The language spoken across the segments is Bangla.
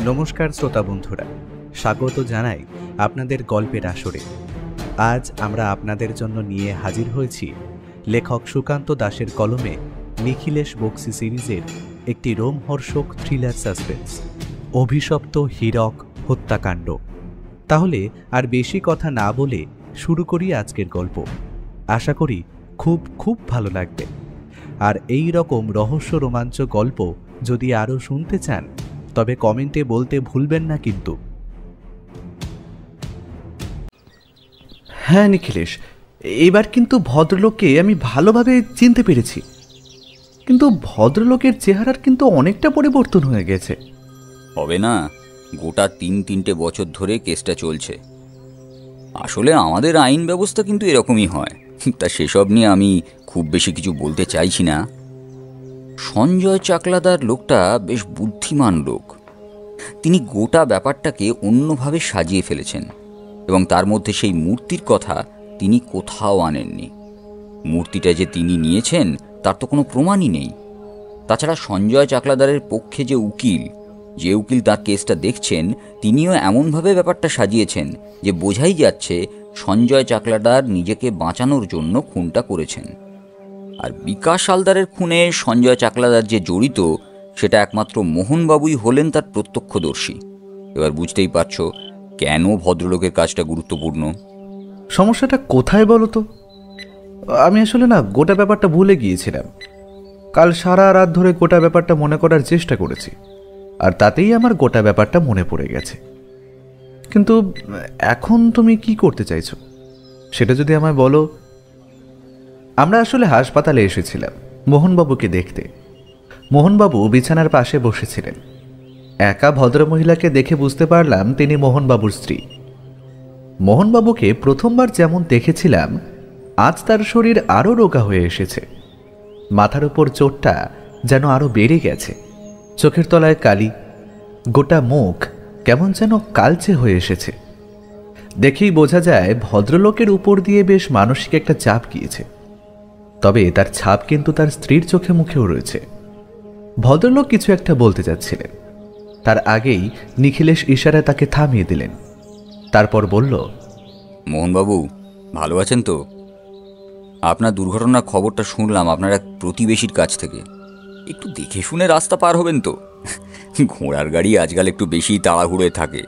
নমস্কার শ্রোতা বন্ধুরা, স্বাগত জানাই আপনাদের গল্পের আসরে। আজ আমরা আপনাদের জন্য নিয়ে হাজির হয়েছি লেখক সুকান্ত দাসের কলমে নিখিলেশ বক্সি সিরিজের একটি রোমহর্ষক থ্রিলার সাসপেন্স, অভিশপ্ত হীরক হত্যাকাণ্ড। তাহলে আর বেশি কথা না বলে শুরু করি আজকের গল্প। আশা করি খুব ভালো লাগবে। আর এই রকম রহস্য রোমাঞ্চ গল্প যদি আরও শুনতে চান তবে কমেন্টে বলতে ভুলবেন না কিন্তু। হ্যাঁ নিখিলেশ, এবার কিন্তু ভদ্রলোককে আমি ভালোভাবে চিনতে পেরেছি, কিন্তু ভদ্রলোকের চেহারার কিন্তু অনেকটা পরিবর্তন হয়ে গেছে। হবে না, গোটা তিনটে বছর ধরে কেসটা চলছে। আসলে আমাদের আইন ব্যবস্থা কিন্তু এরকমই হয়, তা সেসব নিয়ে আমি খুব বেশি কিছু বলতে চাইছি না। সঞ্জয় চাকলাদার লোকটা বেশ বুদ্ধিমান লোক। তিনি গোটা ব্যাপারটাকে অন্যভাবে সাজিয়ে ফেলেছেন এবং তার মধ্যে সেই মূর্তির কথা তিনি কোথাও আনেননি। মূর্তিটা যে তিনি নিয়েছেন তার তো কোনো প্রমাণই নেই। তাছাড়া সঞ্জয় চাকলাদারের পক্ষে যে উকিল তার কেসটা দেখছেন, তিনিও এমনভাবে ব্যাপারটা সাজিয়েছেন যে বোঝাই যাচ্ছে সঞ্জয় চাকলাদার নিজেকে বাঁচানোর জন্য খুনটা করেছেন। আর বিকাশ হালদারের খুনে সঞ্জয় চাকলাদার যে জড়িত সেটা একমাত্র মোহনবাবুই হলেন তার প্রত্যক্ষদর্শী। এবার বুঝতেই পারছো কেন ভদ্রলোকের কাজটা গুরুত্বপূর্ণ। সমস্যাটা কোথায় বলো তো? আমি আসলে গোটা ব্যাপারটা ভুলে গিয়েছিলাম। কাল সারা রাত ধরে গোটা ব্যাপারটা মনে করার চেষ্টা করেছি, আর তাতেই আমার গোটা ব্যাপারটা মনে পড়ে গেছে। কিন্তু এখন তুমি কি করতে চাইছো সেটা যদি আমায় বলো। আমরা আসলে হাসপাতালে এসেছিলাম মোহনবাবুকে দেখতে। মোহনবাবু বিছানার পাশে বসেছিলেন। একা ভদ্রমহিলাকে দেখে বুঝতে পারলাম তিনি মোহনবাবুর স্ত্রী। মোহনবাবুকে প্রথমবার যেমন দেখেছিলাম, আজ তার শরীর আরও রোগা হয়ে এসেছে। মাথার উপর চোটটা যেন আরও বেড়ে গেছে, চোখের তলায় কালি, গোটা মুখ কেমন যেন কালচে হয়ে এসেছে। দেখেই বোঝা যায় ভদ্রলোকের উপর দিয়ে বেশ মানসিক একটা চাপ গিয়েছে। তবে তার ছাপ কিন্তু তার স্ত্রীর চোখে মুখেও রয়েছে। ভদ্রলোক কিছু একটা বলতে যাচ্ছিলেন, তার আগেই নিখিলেশ ইশারায় তাকে থামিয়ে দিলেন। তারপর বলল, মোহনবাবু ভালো আছেন তো? আপনার দুর্ঘটনার খবরটা শুনলাম আপনার এক প্রতিবেশীর কাছ থেকে। একটু দেখে শুনে রাস্তা পার হবেন তো। ঘোড়ার গাড়ি আজকাল একটু বেশি তাড়াহুড়োয় থাকে,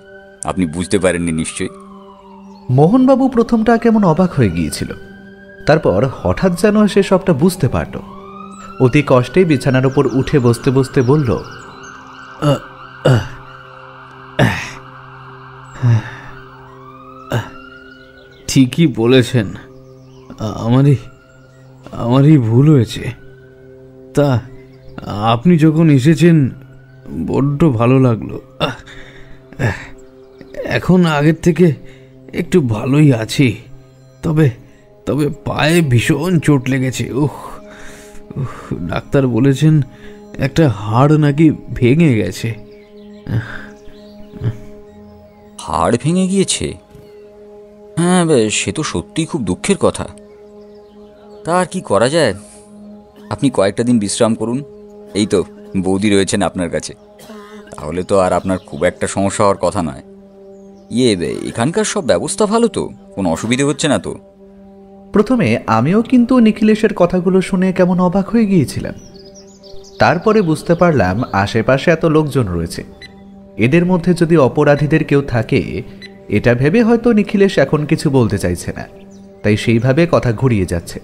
আপনি বুঝতে পারেননি নিশ্চয়ই। মোহনবাবু প্রথমটা কেমন অবাক হয়ে গিয়েছিল, তারপর হঠাৎ যেন সে সবটা বুঝতে পারল। অতি কষ্টে বিছানার উপর উঠে বসতে বসতে বলল, ঠিকই বলেছেন, আমারই ভুল হয়েছে। তা আপনি যখন এসেছেন বড্ড ভালো লাগলো। এখন আগের থেকে একটু ভালোই আছি, তবে তবে পায়ে ভীষণ চোট লেগেছে। ডাক্তার বলেছেন একটা হাড় নাকি ভেঙে গেছে। হাড় ভেঙে গিয়েছে? হ্যাঁ, সে তো সত্যিই খুব দুঃখের কথা। তা আর কি করা যায়, আপনি কয়েকটা দিন বিশ্রাম করুন। এই তো বৌদি রয়েছেন আপনার কাছে, তাহলে তো আর আপনার খুব একটা সমস্যা হওয়ার কথা নয়। এখানকার সব ব্যবস্থা ভালো তো? কোনো অসুবিধে হচ্ছে না তো? প্রথমে আমিও কিন্তু নিখিলেশের কথাগুলো শুনে কেমন অবাক হয়ে গিয়েছিলাম। তারপরে বুঝতে পারলাম আশেপাশে এত লোকজন রয়েছে, এদের মধ্যে যদি অপরাধীদের কেউ থাকে, এটা ভেবে হয়তো নিখিলেশ এখন কিছু বলতে চাইছে না, তাই সেইভাবে কথা ঘুরিয়ে যাচ্ছে।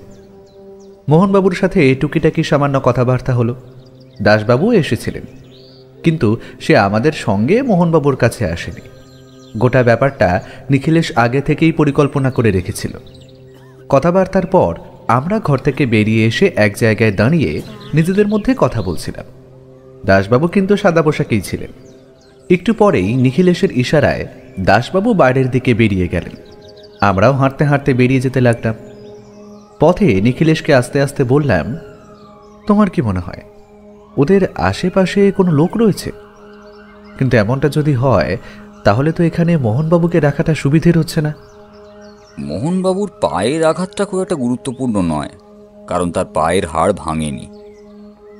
মোহনবাবুর সাথে টুকিটাকি সামান্য কথাবার্তা হলো। দাসবাবু এসেছিলেন, কিন্তু সে আমাদের সঙ্গে মোহনবাবুর কাছে আসেনি। গোটা ব্যাপারটা নিখিলেশ আগে থেকেই পরিকল্পনা করে রেখেছিল। কথাবার্তার পর আমরা ঘর থেকে বেরিয়ে এসে এক জায়গায় দাঁড়িয়ে নিজেদের মধ্যে কথা বলছিলাম। দাসবাবু কিন্তু সাদা পোশাকেই ছিলেন। একটু পরেই নিখিলেশের ইশারায় দাসবাবু বাইরের দিকে বেরিয়ে গেলেন। আমরাও হাঁটতে হাঁটতে বেরিয়ে যেতে লাগলাম। পথে নিখিলেশকে আস্তে আস্তে বললাম, তোমার কি মনে হয় ওদের আশেপাশে কোনো লোক রয়েছে? কিন্তু এমনটা যদি হয় তাহলে তো এখানে মোহনবাবুকে রাখাটা সুবিধের হচ্ছে না। মোহনবাবুর পায়ের আঘাতটা খুব একটা গুরুত্বপূর্ণ নয়, কারণ তার পায়ের হাড় ভাঙেনি।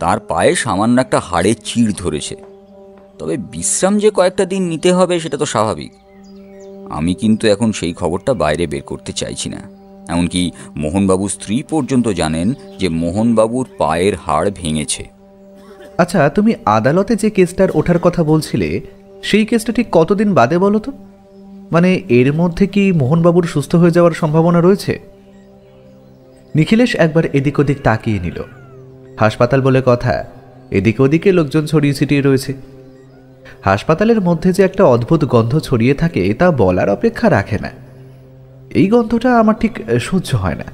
তার পায়ে সামান্য একটা হাড়ের চিড় ধরেছে। তবে বিশ্রাম যে কয়েকটা দিন নিতে হবে সেটা তো স্বাভাবিক। আমি কিন্তু এখন সেই খবরটা বাইরে বের করতে চাইছি না। এমনকি মোহনবাবুর স্ত্রী পর্যন্ত জানেন যে মোহনবাবুর পায়ের হাড় ভেঙেছে। আচ্ছা, তুমি আদালতে যে কেসটার ওঠার কথা বলছিলে সেই কেসটা ঠিক কতদিন বাদে বলো তো? মানে এর মধ্যে কি মোহনবাবুর সুস্থ হয়ে যাওয়ার সম্ভাবনা রয়েছে? নিখিলেশ একবার এদিক ওদিক তাকিয়ে নিল। হাসপাতাল বলে কথা, এদিকে ওদিকে লোকজন ছড়িয়ে ছিটিয়ে রয়েছে। হাসপাতালের মধ্যে যে একটা অদ্ভুত গন্ধ ছড়িয়ে থাকে তা বলার অপেক্ষা রাখে না। এই গন্ধটা আমার ঠিক সহ্য হয় না।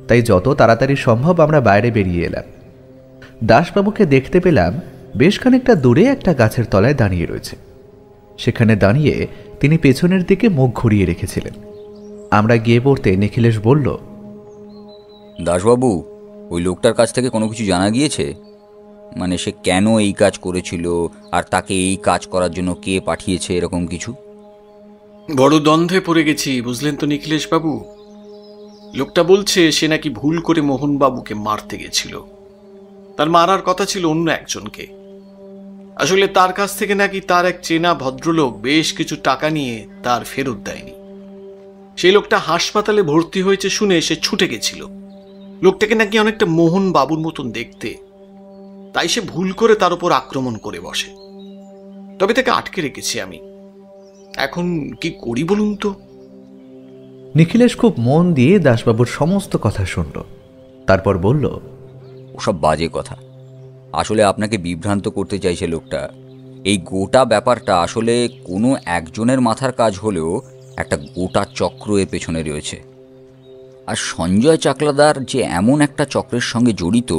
তাই যত তাড়াতাড়ি সম্ভব আমরা বাইরে বেরিয়ে এলাম। দাসবাবুকে দেখতে পেলাম বেশ খানিকটা দূরে একটা গাছের তলায় দাঁড়িয়ে রয়েছে। সেখানে দাঁড়িয়ে তিনি পেছনের দিকে মুখ ঘুরিয়ে রেখেছিলেন। আমরা গিয়ে পড়তে নিখিলেশ বলল, দাসবাবু, ওই লোকটার কাছ থেকে কোনো কিছু জানা গিয়েছে? মানে সে কেন এই কাজ করেছিল, আর তাকে এই কাজ করার জন্য কে পাঠিয়েছে, এরকম কিছু? বড় দ্বন্দ্বে পড়ে গেছি, বুঝলেন তো নিখিলেশ বাবু। লোকটা বলছে সে নাকি ভুল করে মোহনবাবুকে মারতে গেছিল। তার মারার কথা ছিল অন্য একজনকে। আসলে তার কাছ থেকে নাকি তার এক চেনা ভদ্রলোক বেশ কিছু টাকা নিয়ে তার ফেরত দেয়নি। সেই লোকটা হাসপাতালে ভর্তি হয়েছে শুনে সে ছুটে গেছিল। লোকটাকে নাকি অনেকটা মোহনবাবুর মতন দেখতে, তাই সে ভুল করে তার উপর আক্রমণ করে বসে। তবে তাকে আটকে রেখেছি আমি। এখন কি করি বলুন তো? নিখিলেশ খুব মন দিয়ে দাসবাবুর সমস্ত কথা শুনল। তারপর বলল, ওসব বাজে কথা। আসলে আপনাকে বিভ্রান্ত করতে চাইছে লোকটা। এই গোটা ব্যাপারটা আসলে কোনো একজনের মাথার কাজ হলেও একটা গোটা চক্র এর পেছনে রয়েছে। আর সঞ্জয় চাকলাদার যে এমন একটা চক্রের সঙ্গে জড়িত,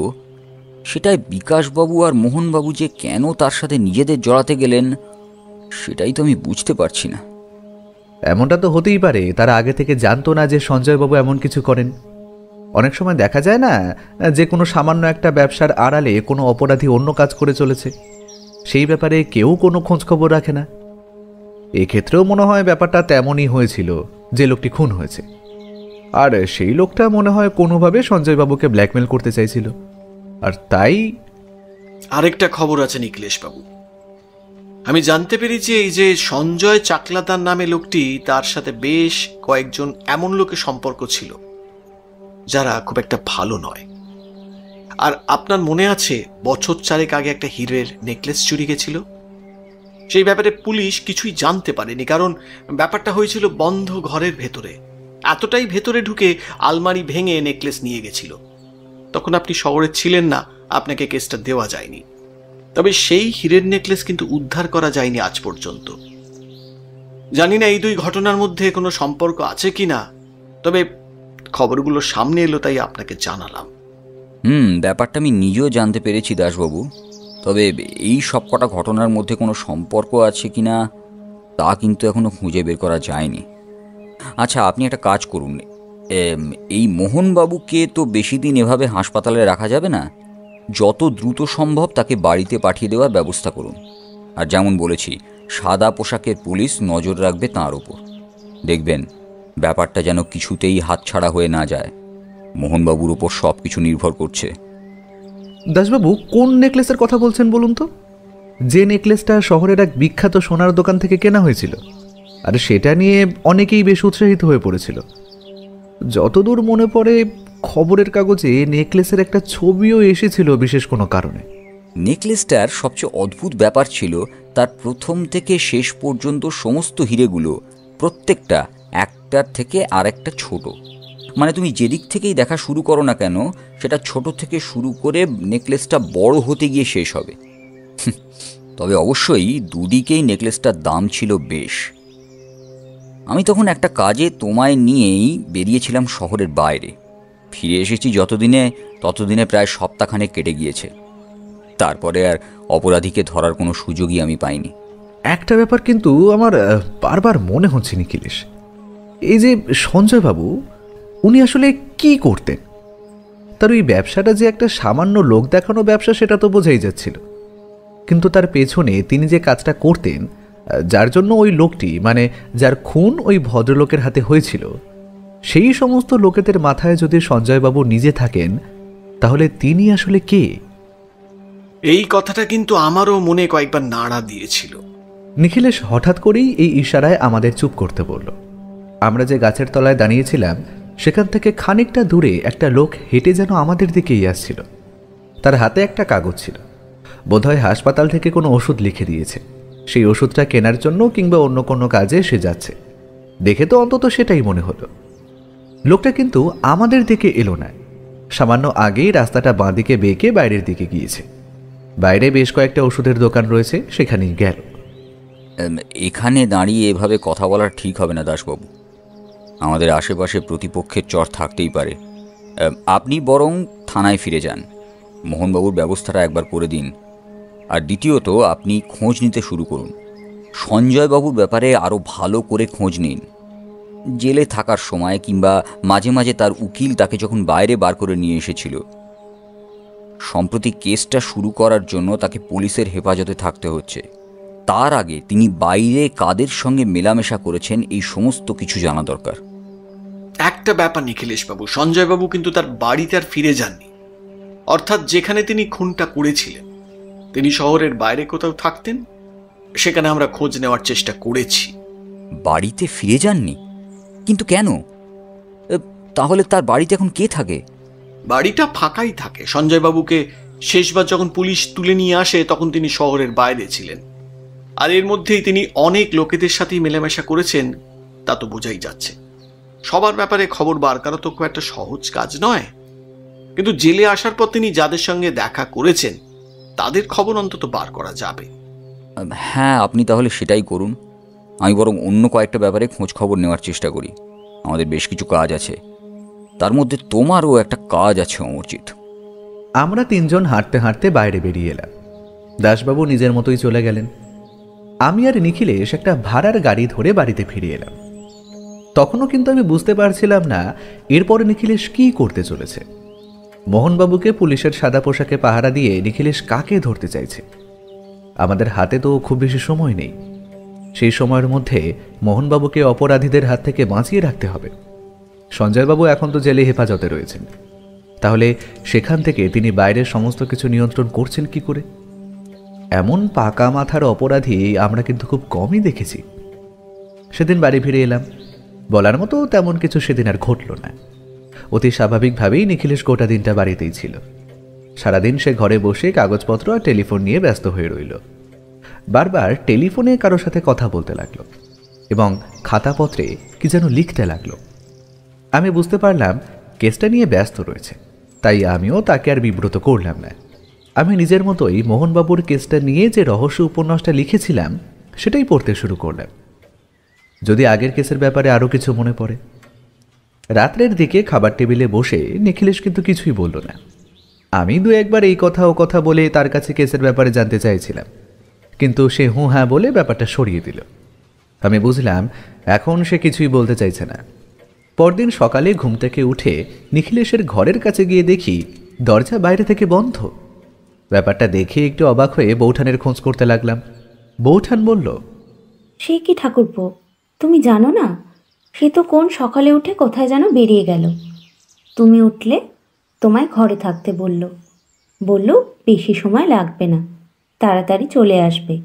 সেটাই বিকাশবাবু আর মোহনবাবু যে কেন তার সাথে নিজেদের জড়াতে গেলেন, সেটাই তো আমি বুঝতে পারছি না। এমনটা তো হতেই পারে তারা আগে থেকে জানতো না যে সঞ্জয়বাবু এমন কিছু করেন। অনেক সময় দেখা যায় না যে কোনো সামান্য একটা ব্যবসার আড়ালে কোনো অপরাধী অন্য কাজ করে চলেছে, সেই ব্যাপারে কেউ কোনো খোঁজখবর রাখে না। এক্ষেত্রেও মনে হয় ব্যাপারটা তেমনই হয়েছিল যে লোকটি খুন হয়েছে। আর সেই লোকটা মনে হয় কোনোভাবে সঞ্জয়বাবুকে ব্ল্যাকমেল করতে চাইছিল, আর তাই। আরেকটা খবর আছে নিখিলেশ বাবু। আমি জানতে পেরেছি এই যে সঞ্জয় চাকলাদার নামে লোকটি, তার সাথে বেশ কয়েকজন এমন লোকের সম্পর্ক ছিল যারা খুব একটা ভালো নয়। আর আপনার মনে আছে বছর 4 আগে একটা হীরের নেকলেস চুরি গেছিল? সেই ব্যাপারে পুলিশ কিছুই জানতে পারেনি, কারণ ব্যাপারটা হয়েছিল বন্ধ ঘরের ভেতরে। এতটাই ভেতরে ঢুকে আলমারি ভেঙে নেকলেস নিয়ে গেছিল। তখন আপনি শহরে ছিলেন না, আপনাকে কেসটা দেওয়া যায়নি। তবে সেই হীরের নেকলেস কিন্তু উদ্ধার করা যায়নি আজ পর্যন্ত। জানি না এই দুই ঘটনার মধ্যে কোনো সম্পর্ক আছে কিনা, তবে খবরগুলো সামনে এলো তাই আপনাকে জানালাম। ব্যাপারটা আমি নিজেও জানতে পেরেছি দাসবাবু। তবে এই সব কটা ঘটনার মধ্যে কোনো সম্পর্ক আছে কিনা তা কিন্তু এখনো খুঁজে বের করা যায়নি। আচ্ছা, আপনি একটা কাজ করুন, এই মোহনবাবুকে তো বেশি দিন এভাবে হাসপাতালে রাখা যাবে না। যত দ্রুত সম্ভব তাকে বাড়িতে পাঠিয়ে দেওয়ার ব্যবস্থা করুন। আর যেমন বলেছি, সাদা পোশাকের পুলিশ নজর রাখবে তাঁর ওপর। দেখবেন ব্যাপারটা যেন কিছুতেই হাতছাড়া হয়ে না যায়। মোহনবাবুর ওপর সব কিছু নির্ভর করছে। দাসবাবু কোন নেকলেসের কথা বলছেন বলুন তো? যে নেকলেসটা শহরের এক বিখ্যাত সোনার দোকান থেকে কেনা হয়েছিল, আর সেটা নিয়ে অনেকেই বেশ উৎসাহিত হয়ে পড়েছিল। যতদূর মনে পড়ে খবরের কাগজে নেকলেসের একটা ছবিও এসেছিল বিশেষ কোনো কারণে। নেকলেসটার সবচেয়ে অদ্ভুত ব্যাপার ছিল তার প্রথম থেকে শেষ পর্যন্ত সমস্ত হিরেগুলো প্রত্যেকটা একটার থেকে আরেকটা ছোট। মানে তুমি যেদিক থেকেই দেখা শুরু করো না কেন, সেটা ছোট থেকে শুরু করে নেকলেসটা বড় হতে গিয়ে শেষ হবে। তবে অবশ্যই দুদিকেই নেকলেসটার দাম ছিল বেশ। আমি তখন একটা কাজে তোমায় নিয়েই বেরিয়েছিলাম শহরের বাইরে। ফিরে এসেছি ততদিনে প্রায় সপ্তাহখানেক কেটে গিয়েছে। তারপরে আর অপরাধীকে ধরার কোনো সুযোগই আমি পাইনি। একটা ব্যাপার কিন্তু আমার বারবার মনে হচ্ছে নিখিলেশ, এই যে সঞ্জয়বাবু, উনি আসলে কি করতেন? তার ওই ব্যবসাটা যে একটা সামান্য লোক দেখানো ব্যবসা সেটা তো বোঝাই যাচ্ছিল, কিন্তু তার পেছনে তিনি যে কাজটা করতেন, যার জন্য ওই লোকটি, মানে যার খুন ওই ভদ্রলোকের হাতে হয়েছিল, সেই সমস্ত লোকেদের মাথায় যদি সঞ্জয়বাবু নিজে থাকেন, তাহলে তিনি আসলে কে? এই কথাটা কিন্তু আমারও মনে কয়েকবার নাড়া দিয়েছিল। নিখিলেশ হঠাৎ করেই এই ইশারায় আমাদের চুপ করতে বলল। আমরা যে গাছের তলায় দাঁড়িয়েছিলাম সেখান থেকে খানিকটা দূরে একটা লোক হেঁটে যেন আমাদের দিকেই আসছিল। তার হাতে একটা কাগজ ছিল, বোধহয় হাসপাতাল থেকে কোনো ওষুধ লিখে দিয়েছে। সেই ওষুধটা কেনার জন্য কিংবা অন্য কোনো কাজে সে যাচ্ছে, দেখে তো অন্তত সেটাই মনে হলো। লোকটা কিন্তু আমাদের দিকে এলো না, সামান্য আগেই রাস্তাটা বাঁদিকে বেঁকে বাইরের দিকে গিয়েছে। বাইরে বেশ কয়েকটা ওষুধের দোকান রয়েছে, সেখানেই গেল। এখানে দাঁড়িয়ে এভাবে কথা বলা ঠিক হবে না দাসবাবু। আমাদের আশেপাশে প্রতিপক্ষের চর থাকতেই পারে। আপনি বরং থানায় ফিরে যান, মোহনবাবুর ব্যবস্থাটা একবার করে দিন। আর দ্বিতীয়ত, আপনি খোঁজ নিতে শুরু করুন। সঞ্জয়বাবুর ব্যাপারে আরও ভালো করে খোঁজ নিন। জেলে থাকার সময় কিংবা মাঝে মাঝে তার উকিল তাকে যখন বাইরে বার করে নিয়ে এসেছিল, সম্প্রতি কেসটা শুরু করার জন্য তাকে পুলিশের হেফাজতে থাকতে হচ্ছে। তার আগে তিনি বাইরে কাদের সঙ্গে মেলামেশা করেছেন এই সমস্ত কিছু জানা দরকার। একটা ব্যাপার নিখিলেশবাবু, সঞ্জয়বাবু কিন্তু তার বাড়িতে আর ফিরে যাননি। অর্থাৎ যেখানে তিনি খুনটা করেছিলেন তিনি শহরের বাইরে কোথাও থাকতেন, সেখানে আমরা খোঁজ নেওয়ার চেষ্টা করেছি। বাড়িতে ফিরে যাননি? কিন্তু কেন? তাহলে তার বাড়িতে এখন কে থাকে? বাড়িটা ফাঁকাই থাকে। সঞ্জয়বাবুকে শেষবার যখন পুলিশ তুলে নিয়ে আসে তখন তিনি শহরের বাইরে ছিলেন। আর এর মধ্যেই তিনি অনেক লোকেদের সাথেই মেলামেশা করেছেন, তা তো বোঝাই যাচ্ছে। সবার ব্যাপারে খবর বার করা তো খুব একটা সহজ কাজ নয়, কিন্তু জেলে আসার পর তিনি যাদের সঙ্গে দেখা করেছেন তাদের খবর অন্তত বার করা যাবে। হ্যাঁ, আপনি তাহলে সেটাই করুন। আমি বরং অন্য কয়েকটা ব্যাপারে খোঁজ খবর নেওয়ার চেষ্টা করি। আমাদের বেশ কিছু কাজ আছে, তার মধ্যে তোমারও একটা কাজ আছে অমরজিৎ। আমরা তিনজন হাঁটতে হাঁটতে বাইরে বেরিয়ে এলাম। দাসবাবু নিজের মতোই চলে গেলেন। আমি আর নিখিলেশ একটা ভাড়ার গাড়ি ধরে বাড়িতে ফিরে এলাম। তখনও কিন্তু আমি বুঝতে পারছিলাম না এরপরে নিখিলেশ কী করতে চলেছে। মোহনবাবুকে পুলিশের সাদা পোশাকে পাহারা দিয়ে নিখিলেশ কাকে ধরতে চাইছে? আমাদের হাতে তো খুব বেশি সময় নেই। সেই সময়ের মধ্যে মোহনবাবুকে অপরাধীদের হাত থেকে বাঁচিয়ে রাখতে হবে। সঞ্জয়বাবু এখন তো জেলে হেফাজতে রয়েছেন, তাহলে সেখান থেকে তিনি বাইরের সমস্ত কিছু নিয়ন্ত্রণ করছেন কি করে? এমন পাকা মাথার অপরাধী আমরা কিন্তু খুব কমই দেখেছি। সেদিন বাড়ি ফিরে এলাম। বলার মতো তেমন কিছু সেদিন আর ঘটল না। অতি স্বাভাবিকভাবেই নিখিলেশ গোটা দিনটা বাড়িতেই ছিল। সারাদিন সে ঘরে বসে কাগজপত্র আর টেলিফোন নিয়ে ব্যস্ত হয়ে রইল। বারবার টেলিফোনে কারোর সাথে কথা বলতে লাগলো এবং খাতাপত্রে কি যেন লিখতে লাগলো। আমি বুঝতে পারলাম কেসটা নিয়ে ব্যস্ত রয়েছে, তাই আমিও তাকে আর বিব্রত করলাম না। আমি নিজের মতোই মোহনবাবুর কেসটা নিয়ে যে রহস্য উপন্যাসটা লিখেছিলাম সেটাই পড়তে শুরু করলাম, যদি আগের কেসের ব্যাপারে আরও কিছু মনে পড়ে। রাত্রের দিকে খাবার টেবিলে বসে নিখিলেশ কিন্তু কিছুই বলল না। আমি দু একবার এই কথা ও কথা বলে তার কাছে কেসের ব্যাপারে জানতে চাইছিলাম, কিন্তু সে হুঁ হ্যাঁ বলে ব্যাপারটা সরিয়ে দিল। আমি বুঝলাম এখন সে কিছুই বলতে চাইছে না। পরদিন সকালে ঘুম থেকে উঠে নিখিলেশের ঘরের কাছে গিয়ে দেখি দরজা বাইরে থেকে বন্ধ। ব্যাপারটা দেখে একটু অবাক হয়ে বৌঠানের খোঁজ করতে লাগলাম। বৌঠান বলল, সে কি ঠাকুরপো, তুমি জানো না? সে তো কোন সকালে উঠে কোথায় যেন বেরিয়ে গেল। তুমি উঠলে তোমায় ঘরে থাকতে বলল। বেশি সময় লাগবে না, তাড়াতাড়ি চলে আসবে।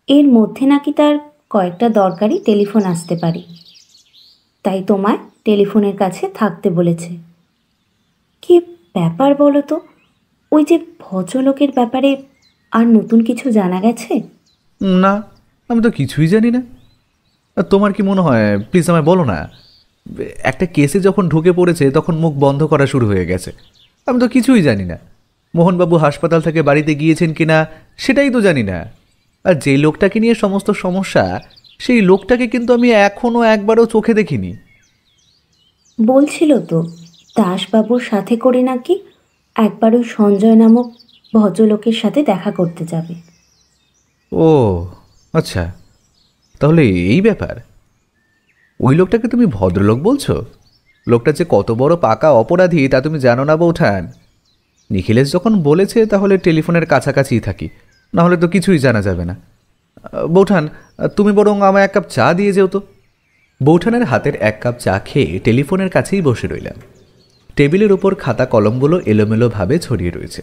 এর মধ্যে নাকি তার কয়েকটা দরকারি টেলিফোন আসতে পারে, তাই তোমায় টেলিফোনের কাছে থাকতে বলেছে। কি ব্যাপার বলো তো? ওই যে ভদ্রলোকের ব্যাপারে আর নতুন কিছু জানা গেছে? না, আমি তো কিছুই জানি না। তোমার কি মনে হয়? প্লিজ আমায় বলো না। একটা কেসে যখন ঢুকে পড়েছে তখন মুখ বন্ধ করা শুরু হয়ে গেছে। আমি তো কিছুই জানি না। মোহনবাবু হাসপাতাল থেকে বাড়িতে গিয়েছেন কিনা সেটাই তো জানি না। আর যে লোকটাকে নিয়ে সমস্ত সমস্যা, সেই লোকটাকে কিন্তু আমি এখনও একবারও চোখে দেখিনি। বলছিল তো দাসবাবুর সাথে করে নাকি একবার ওই সঞ্জয় নামক ভদ্রলোকের সাথে দেখা করতে যাবে। ও আচ্ছা, তাহলে এই ব্যাপার। ওই লোকটাকে তুমি ভদ্রলোক বলছো? লোকটা যে কত বড় পাকা অপরাধী তা তুমি জানো না বৌঠান। নিখিলেশ যখন বলেছে তাহলে টেলিফোনের কাছাকাছিই থাকি, নাহলে তো কিছুই জানা যাবে না। বৌঠান, তুমি বরং আমায় এক কাপ চা দিয়ে যেও তো। বৌঠানের হাতের এক কাপ চা খেয়ে টেলিফোনের কাছেই বসে রইলাম। টেবিলের উপর খাতা কলমগুলো এলোমেলোভাবে ছড়িয়ে রয়েছে।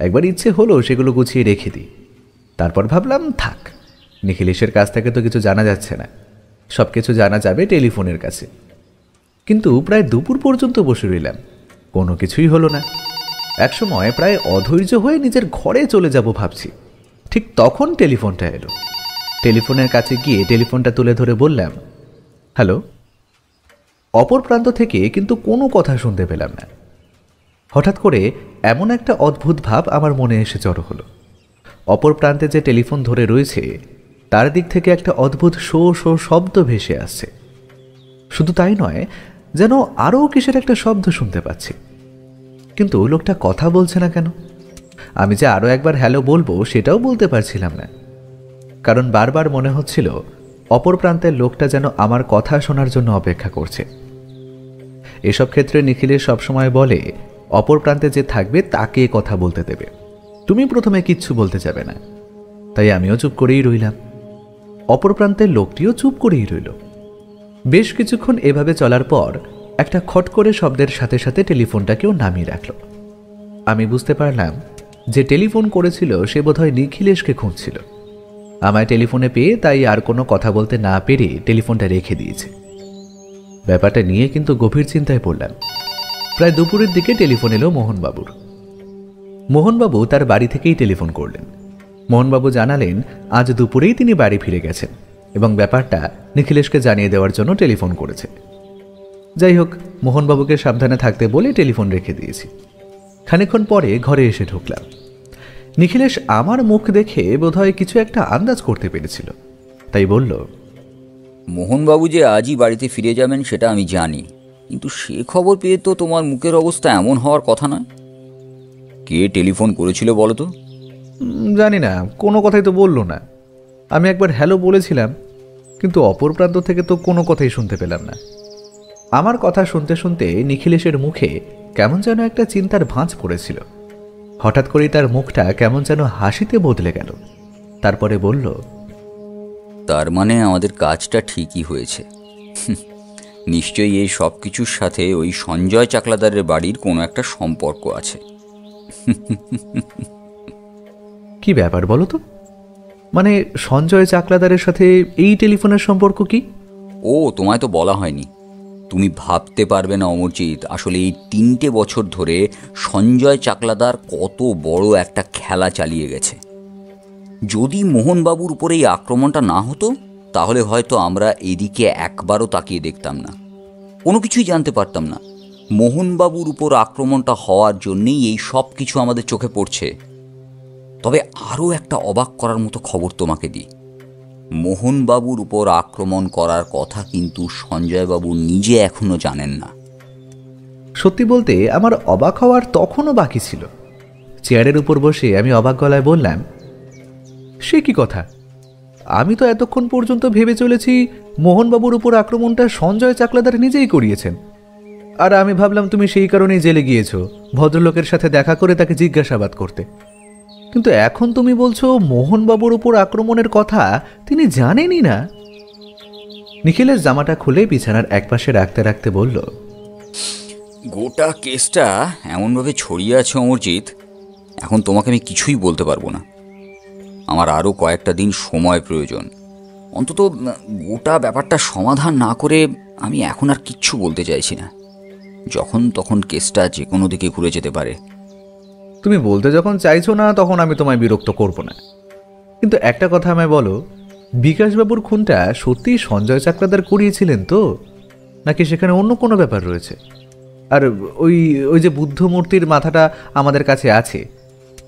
একবার ইচ্ছে হলো সেগুলো গুছিয়ে রেখে দিই। তারপর ভাবলাম থাক, নিখিলেশের কাছ থেকে তো কিছু জানা যাচ্ছে না, সব কিছু জানা যাবে টেলিফোনের কাছে। কিন্তু প্রায় দুপুর পর্যন্ত বসে রইলাম, কোনো কিছুই হলো না। একসময় প্রায় অধৈর্য হয়ে নিজের ঘরে চলে যাব ভাবছি, ঠিক তখন টেলিফোনটা এলো। টেলিফোনের কাছে গিয়ে টেলিফোনটা তুলে ধরে বললাম, হ্যালো। অপর প্রান্ত থেকে কিন্তু কোনো কথা শুনতে পেলাম না। হঠাৎ করে এমন একটা অদ্ভুত ভাব আমার মনে এসে জড়ো হলো। অপর প্রান্তে যে টেলিফোন ধরে রয়েছে তার দিক থেকে একটা অদ্ভুত শো শো শব্দ ভেসে আসছে। শুধু তাই নয়, যেন আরও কিসের একটা শব্দ শুনতে পাচ্ছি, কিন্তু লোকটা কথা বলছে না কেন? আমি যে আরও একবার হ্যালো বলবো সেটাও বলতে পারছিলাম না, কারণ বারবার মনে হচ্ছিল অপর প্রান্তের লোকটা যেন আমার কথা শোনার জন্য অপেক্ষা করছে। এসব ক্ষেত্রে নিখিলেশ সবসময় বলে, অপর প্রান্তে যে থাকবে তাকে কথা বলতে দেবে, তুমি প্রথমে কিচ্ছু বলতে যাবে না। তাই আমিও চুপ করেই রইলাম, অপর প্রান্তের লোকটিও চুপ করেই রইল। বেশ কিছুক্ষণ এভাবে চলার পর একটা খট করে শব্দের সাথে সাথে টেলিফোনটাকেও নামিয়ে রাখল। আমি বুঝতে পারলাম যে টেলিফোন করেছিল সে বোধহয় নিখিলেশকে খুঁজছিল। আমায় টেলিফোনে পেয়ে তাই আর কোনো কথা বলতে না পেরে টেলিফোনটা রেখে দিয়েছে। ব্যাপারটা নিয়ে কিন্তু গভীর চিন্তায় পড়লাম। প্রায় দুপুরের দিকে টেলিফোন এলো মোহনবাবুর। মোহনবাবু তার বাড়ি থেকেই টেলিফোন করলেন। মোহনবাবু জানালেন আজ দুপুরেই তিনি বাড়ি ফিরে গেছেন এবং ব্যাপারটা নিখিলেশকে জানিয়ে দেওয়ার জন্য টেলিফোন করেছে। যাই হোক, মোহনবাবুকে সাবধানে থাকতে বলে টেলিফোন রেখে দিয়েছি। খানিকক্ষণ পরে ঘরে এসে ঢুকলাম। নিখিলেশ আমার মুখ দেখে বোধহয় কিছু একটা আন্দাজ করতে পেরেছিল, তাই বলল, মোহনবাবু যে আজই বাড়িতে ফিরে যাবেন সেটা আমি জানি, কিন্তু সে খবর পেয়ে তো তোমার মুখের অবস্থা এমন হওয়ার কথা নয়। কে টেলিফোন করেছিল বলো তো? জানি না, কোনো কথাই তো বললো না। আমি একবার হ্যালো বলেছিলাম, কিন্তু অপর প্রান্ত থেকে তো কোনো কথাই শুনতে পেলাম না। আমার কথা শুনতে শুনতে নিখিলেশের মুখে কেমন যেন একটা চিন্তার ভাঁজ পড়েছিল। হঠাৎ করেই তার মুখটা কেমন যেন হাসিতে বদলে গেল। তারপরে বলল, তার মানে আমাদের কাজটা ঠিকই হয়েছে। নিশ্চয়ই এই সব কিছুর সাথে ওই সঞ্জয় চাকলাদারের বাড়ির কোনো একটা সম্পর্ক আছে। কি ব্যাপার বলো তো? মানে সঞ্জয় চাকলাদারের সাথে এই টেলিফোনের সম্পর্ক কি? ও, তোমায় তো বলা হয়নি। তুমি ভাবতে পারবে না অমরজিৎ, আসলে এই 3টে বছর ধরে সঞ্জয় চাকলাদার কত বড় একটা খেলা চালিয়ে গেছে। যদি মোহনবাবুর উপরে এই আক্রমণটা না হতো তাহলে হয়তো আমরা এদিকে একবারও তাকিয়ে দেখতাম না, কোনো কিছুই জানতে পারতাম না। মোহনবাবুর উপর আক্রমণটা হওয়ার জন্যেই এই সব কিছু আমাদের চোখে পড়ছে। তবে আরও একটা অবাক করার মতো খবর তোমাকে দিই, মোহনবাবুর উপর আক্রমণ করার কথা কিন্তু সঞ্জয়বাবু নিজে এখনো জানেন না। সত্যি বলতে আমার অবাক হওয়ার তখনও বাকি ছিল। চেয়ারের উপর বসে আমি অবাক গলায় বললাম, সে কি কথা? আমি তো এতক্ষণ পর্যন্ত ভেবে চলেছি মোহনবাবুর উপর আক্রমণটা সঞ্জয় চাকলাদার নিজেই করিয়েছেন। আর আমি ভাবলাম তুমি সেই কারণেই জেলে গিয়েছো, ভদ্রলোকের সাথে দেখা করে তাকে জিজ্ঞাসাবাদ করতে। কিন্তু এখন তুমি বলছো মোহনবাবুর উপর আক্রমণের কথা তিনি জানেনই না। নিখিলেশ জামাটা খুলে বিছানার একপাশে রাখতে রাখতে বলল, গোটা কেসটা এমনভাবে ছড়িয়ে আছে অমরজিৎ, এখন তোমাকে আমি কিছুই বলতে পারবো না। আমার আরও কয়েকটা দিন সময় প্রয়োজন। অন্তত গোটা ব্যাপারটা সমাধান না করে আমি এখন আর কিচ্ছু বলতে চাইছি না। যখন তখন কেসটা যে কোনো দিকে ঘুরে যেতে পারে। তুমি বলতে যখন চাইছো না তখন আমি তোমায় বিরক্ত করব না, কিন্তু একটা কথা আমায় বলো, বিকাশবাবুর খুনটা সত্যি সঞ্জয় চাকলাদার করিয়েছিলেন তো, নাকি সেখানে অন্য কোনো ব্যাপার রয়েছে? আর ওই ওই যে বুদ্ধ মূর্তির মাথাটা আমাদের কাছে আছে,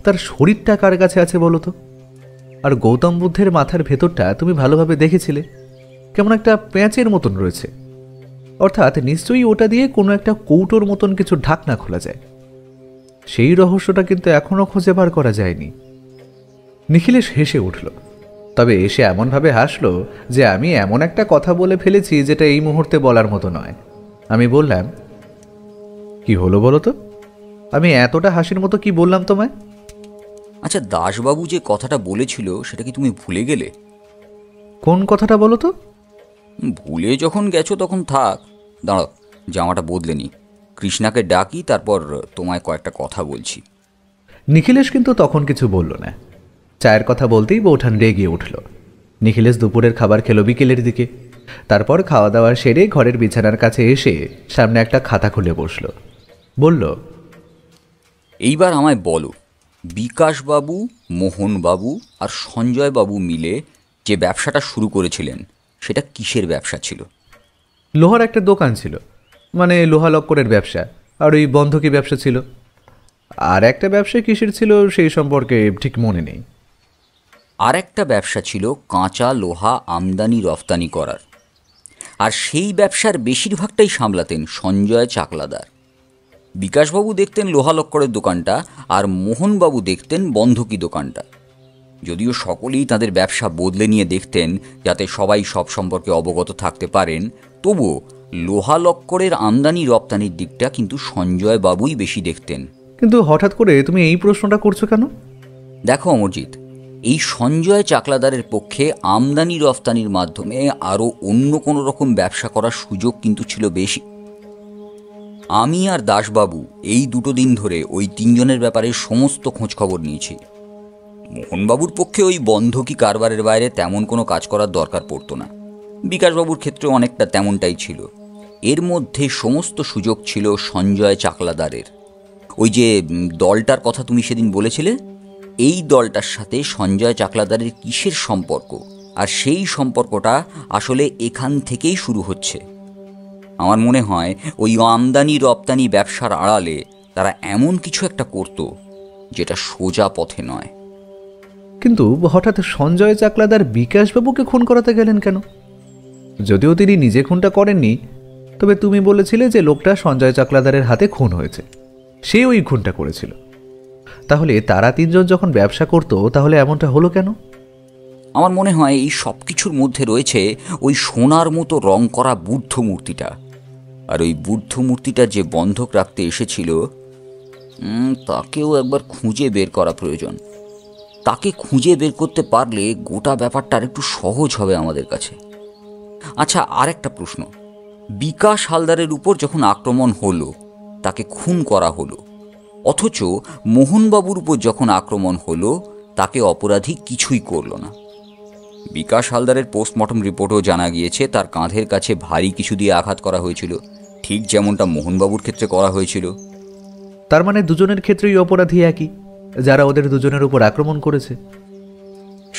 তার শরীরটা কার কাছে আছে বলো তো? আর গৌতম বুদ্ধের মাথার ভেতরটা তুমি ভালোভাবে দেখেছিলে, কেমন একটা প্যাঁচের মতন রয়েছে। অর্থাৎ নিশ্চয়ই ওটা দিয়ে কোনো একটা কৌটোর মতন কিছু ঢাকনা খোলা যায়। সেই রহস্যটা কিন্তু এখনো খুঁজে বার করা যায়নি। নিখিলেশ হেসে উঠল, তবে এসে এমনভাবে হাসলো যে আমি এমন একটা কথা বলে ফেলেছি যেটা এই মুহূর্তে বলার মতো নয়। আমি বললাম, কি হলো বলো তো? আমি এতটা হাসির মতো কি বললাম তোমায়? আচ্ছা, দাসবাবু যে কথাটা বলেছিল সেটা কি তুমি ভুলে গেলে? কোন কথাটা বলো তো? ভুলে যখন গেছো তখন থাক, দাঁড়াও জামাটা বদলে নি, কৃষ্ণাকে ডাকি, তারপর তোমায় কয়েকটা কথা বলছি। নিখিলেশ কিন্তু তখন কিছু বলল না। চায়ের কথা বলতেই বৌঠান রেগে উঠল। নিখিলেশ দুপুরের খাবার খেলো বিকেলের দিকে। তারপর খাওয়া দাওয়া সেরে ঘরের বিছানার কাছে এসে সামনে একটা খাতা খুলে বসল। বলল, এইবার আমায় বলো, বিকাশবাবু, মোহনবাবু আর সঞ্জয়বাবু মিলে যে ব্যবসাটা শুরু করেছিলেন সেটা কিসের ব্যবসা ছিল? লোহার একটা দোকান ছিল, মানে লোহা লক্করের ব্যবসা, আর ওই বন্ধকি ব্যবসা ছিল। আর একটা ব্যবসা কিসের ছিল সেই সম্পর্কে ঠিক মনে নেই। আর একটা ব্যবসা ছিল কাঁচা লোহা আমদানি রফতানি করার, আর সেই ব্যবসার বেশিরভাগটাই সামলাতেন সঞ্জয় চাকলাদার। বিকাশবাবু দেখতেন লোহা লক্করের দোকানটা, আর মোহনবাবু দেখতেন বন্ধকি দোকানটা। যদিও সকলেই তাদের ব্যবসা বদলে নিয়ে দেখতেন যাতে সবাই সব সম্পর্কে অবগত থাকতে পারেন, তবুও লোহা লক্করের আমদানি রপ্তানির দিকটা কিন্তু সঞ্জয় বাবুই বেশি দেখতেন। কিন্তু হঠাৎ করে তুমি এই প্রশ্নটা করছো কেন? দেখো অমরজিৎ, এই সঞ্জয় চাকলাদারের পক্ষে আমদানি রফতানির মাধ্যমে আরও অন্য কোনো রকম ব্যবসা করার সুযোগ কিন্তু ছিল বেশি। আমি আর দাসবাবু এই দুটো দিন ধরে ওই তিনজনের ব্যাপারে সমস্ত খোঁজখবর নিয়েছি। মোহনবাবুর পক্ষে ওই বন্ধকি কারবারের বাইরে তেমন কোনো কাজ করার দরকার পড়তো না। বিকাশবাবুর ক্ষেত্রে অনেকটা তেমনটাই ছিল। এর মধ্যে সমস্ত সুযোগ ছিল সঞ্জয় চাকলাদারের। ওই যে দলটার কথা তুমি সেদিন বলেছিলে, এই দলটার সাথে সঞ্জয় চাকলাদারের কিসের সম্পর্ক, আর সেই সম্পর্কটা আসলে এখান থেকেই শুরু হচ্ছে। আমার মনে হয় ওই আমদানি রপ্তানি ব্যবসার আড়ালে তারা এমন কিছু একটা করত যেটা সোজা পথে নয়। কিন্তু হঠাৎ সঞ্জয় চাকলাদার বিকাশবাবুকে খুন করাতে গেলেন কেন? যদিও তিনি নিজে খুনটা করেননি, তবে তুমি বলেছিলে যে লোকটা সঞ্জয় চাকলাদারের হাতে খুন হয়েছে, সে ওই খুনটা করেছিল। তাহলে তারা তিনজন যখন ব্যবসা করত, তাহলে এমনটা হলো কেন? আমার মনে হয় এই সব কিছুর মধ্যে রয়েছে ওই সোনার মতো রং করা বুদ্ধ মূর্তিটা। আর ওই বুদ্ধ মূর্তিটা যে বন্ধক রাখতে এসেছিল, তাকেও একবার খুঁজে বের করা প্রয়োজন। তাকে খুঁজে বের করতে পারলে গোটা ব্যাপারটা আর একটু সহজ হবে আমাদের কাছে। আচ্ছা, আর একটা প্রশ্ন, বিকাশ হালদারের উপর যখন আক্রমণ হলো, তাকে খুন করা হলো, অথচ মোহনবাবুর উপর যখন আক্রমণ হলো তাকে অপরাধী কিছুই করল না। বিকাশ হালদারের পোস্টমর্টম রিপোর্টেও জানা গিয়েছে তার কাঁধের কাছে ভারী কিছু দিয়ে আঘাত করা হয়েছিল, ঠিক যেমনটা মোহনবাবুর ক্ষেত্রে করা হয়েছিল। তার মানে দুজনের ক্ষেত্রেই অপরাধী একই, যারা ওদের দুজনের উপর আক্রমণ করেছে।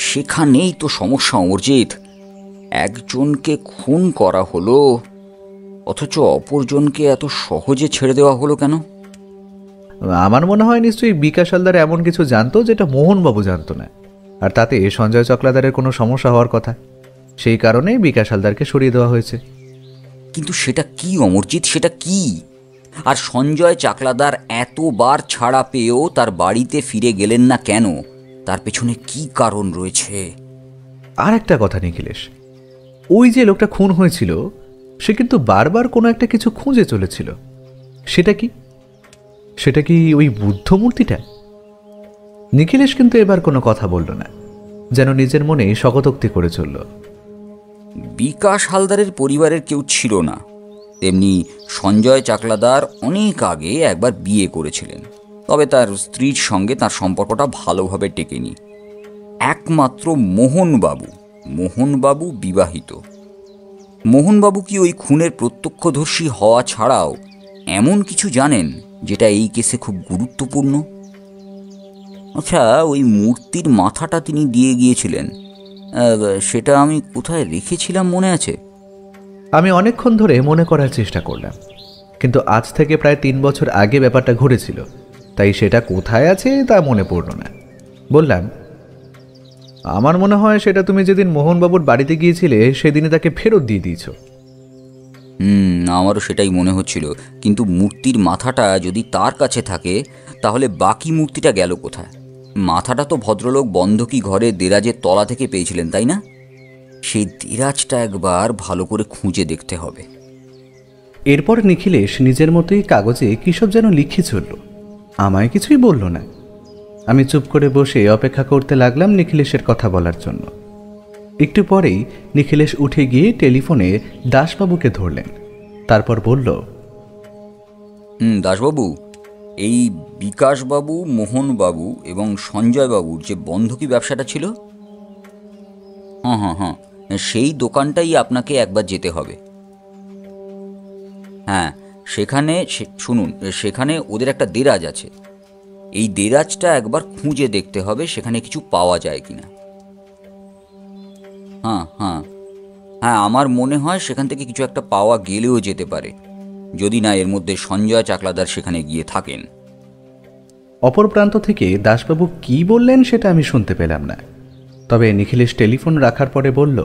সেখানেই তো সমস্যা অমরজিৎ। একজনকে খুন করা হলো, অথচ অপরজনকে এত সহজে ছেড়ে দেওয়া হলো কেন? আমার মনে হয় নিশ্চয়ই বিকাশ হালদার এমন কিছু জানতো যেটা মোহনবাবু জানতো না, আর তাতে সঞ্জয় চক্লাদারের কোনো সমস্যা হওয়ার কথা। সেই কারণে বিকাশ হালদারকে সরিয়ে দেওয়া হয়েছে। কিন্তু সেটা কি অমরজিৎ, সেটা কি? আর সঞ্জয় চাকলাদার এতবার ছাড়া পেয়েও তার বাড়িতে ফিরে গেলেন না কেন? তার পেছনে কি কারণ রয়েছে? আর একটা কথা নিখিলেশ, ওই যে লোকটা খুন হয়েছিল সে কিন্তু বারবার কোনো একটা কিছু খুঁজে চলেছিল। সেটা কি? সেটা কি ওই বুদ্ধ মূর্তিটা? নিখিলেশ কিন্তু এবার কোনো কথা বলল না, যেন নিজের মনে শকতোক্তি করে চলল। বিকাশ হালদারের পরিবারের কেউ ছিল না, তেমনি সঞ্জয় চাকলাদার অনেক আগে একবার বিয়ে করেছিলেন, তবে তার স্ত্রীর সঙ্গে তার সম্পর্কটা ভালোভাবে টেকেনি। একমাত্র মোহনবাবু বিবাহিত। মোহনবাবু কি ওই খুনের প্রত্যক্ষদর্শী হওয়া ছাড়াও এমন কিছু জানেন যেটা এই কেসে খুব গুরুত্বপূর্ণ? আচ্ছা, ওই মূর্তির মাথাটা তিনি দিয়ে গিয়েছিলেন, সেটা আমি কোথায় রেখেছিলাম মনে আছে? আমি অনেকক্ষণ ধরে মনে করার চেষ্টা করলাম, কিন্তু আজ থেকে প্রায় 3 বছর আগে ব্যাপারটা ঘটেছিল, তাই সেটা কোথায় আছে তা মনে পড়ল না। বললাম, আমার মনে হয় সেটা তুমি যেদিন মোহনবাবুর বাড়িতে গিয়েছিলে সেদিনে তাকে ফেরত দিয়ে দিয়েছ। আমারও সেটাই মনে হচ্ছিল, কিন্তু মূর্তির মাথাটা যদি তার কাছে থাকে তাহলে বাকি মূর্তিটা গেল কোথায়? মাথাটা তো ভদ্রলোক বন্ধকি ঘরে দেরাজের তলা থেকে পেয়েছিলেন, তাই না? সেই দেরাজটা একবার ভালো করে খুঁজে দেখতে হবে। এরপর নিখিলেশ নিজের মতোই কাগজে কিসব যেন লিখে চলল, আমায় কিছুই বলল না। আমি চুপ করে বসে অপেক্ষা করতে লাগলাম নিখিলেশের কথা বলার জন্য। একটু পরেই নিখিলেশ উঠে গিয়ে টেলিফোনে দাসবাবুকে ধরলেন, তারপর বলল, দাসবাবু, এই বিকাশবাবু, মোহনবাবু এবং সঞ্জয়বাবুর যে বন্ধকি ব্যবসাটা ছিল, হ্যাঁ, সেই দোকানটাই আপনাকে একবার যেতে হবে। হ্যাঁ, সেখানে শুনুন, সেখানে ওদের একটা দেরাজ আছে। এই দেরাজটা একবার খুঁজে দেখতে হবে সেখানে কিছু পাওয়া যায় কিনা। হ্যাঁ, আমার মনে হয় সেখান থেকে কিছু একটা পাওয়া গেলেও যেতে পারে, যদি না এর মধ্যে সঞ্জয় চাকলাদার সেখানে গিয়ে থাকেন। অপর প্রান্ত থেকে দাসবাবু কি বললেন সেটা আমি শুনতে পেলাম না, তবে নিখিলেশ টেলিফোন রাখার পরে বলল,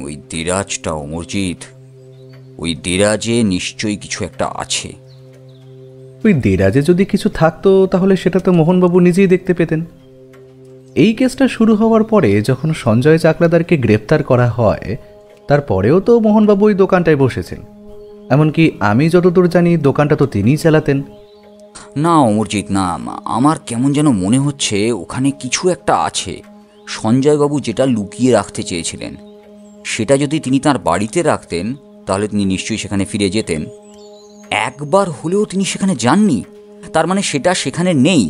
ওই দেরাজটা অমরজিৎ, ওই দেরাজে নিশ্চয়ই কিছু একটা আছে। ওই দেরাজে যদি কিছু থাকতো তাহলে সেটা তো মোহনবাবু নিজেই দেখতে পেতেন। এই কেসটা শুরু হওয়ার পরে যখন সঞ্জয় চাকলাদারকে গ্রেপ্তার করা হয়, তারপরেও তো মোহনবাবু ওই দোকানটায় বসেছেন। এমনকি আমি যতদূর জানি দোকানটা তো তিনিই চালাতেন। না অমরজিৎ, না, আমার কেমন যেন মনে হচ্ছে ওখানে কিছু একটা আছে। সঞ্জয়বাবু যেটা লুকিয়ে রাখতে চেয়েছিলেন সেটা যদি তিনি তার বাড়িতে রাখতেন তাহলে তিনি নিশ্চয়ই সেখানে ফিরে যেতেন। একবার হলেও তিনি সেখানে যাননি, তার মানে সেটা সেখানে নেই।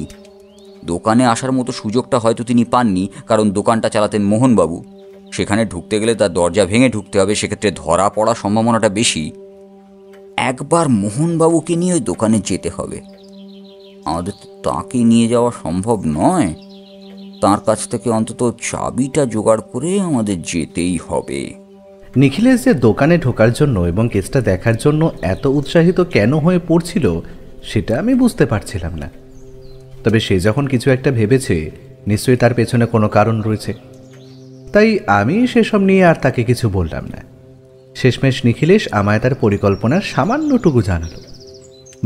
দোকানে আসার মতো সুযোগটা হয়তো তিনি পাননি, কারণ দোকানটা চালাতেন মোহনবাবু। সেখানে ঢুকতে গেলে তার দরজা ভেঙে ঢুকতে হবে, সেক্ষেত্রে ধরা পড়ার সম্ভাবনাটা বেশি। একবার মোহনবাবুকে নিয়ে ওই দোকানে যেতে হবে। আমাদের তো তাকে নিয়ে যাওয়া সম্ভব নয়, তার কাছ থেকে অন্তত চাবিটা জোগাড় করে আমাদের যেতেই হবে। নিখিলেশ যে দোকানে ঢোকার জন্য এবং কেসটা দেখার জন্য এত উৎসাহিত কেন হয়ে পড়ছিল সেটা আমি বুঝতে পারছিলাম না। তবে সে যখন কিছু একটা ভেবেছে নিশ্চয়ই তার পেছনে কোনো কারণ রয়েছে, তাই আমি সেসব নিয়ে আর তাকে কিছু বললাম না। শেষমেশ নিখিলেশ আমায় তার পরিকল্পনার সামান্যটুকু জানালো।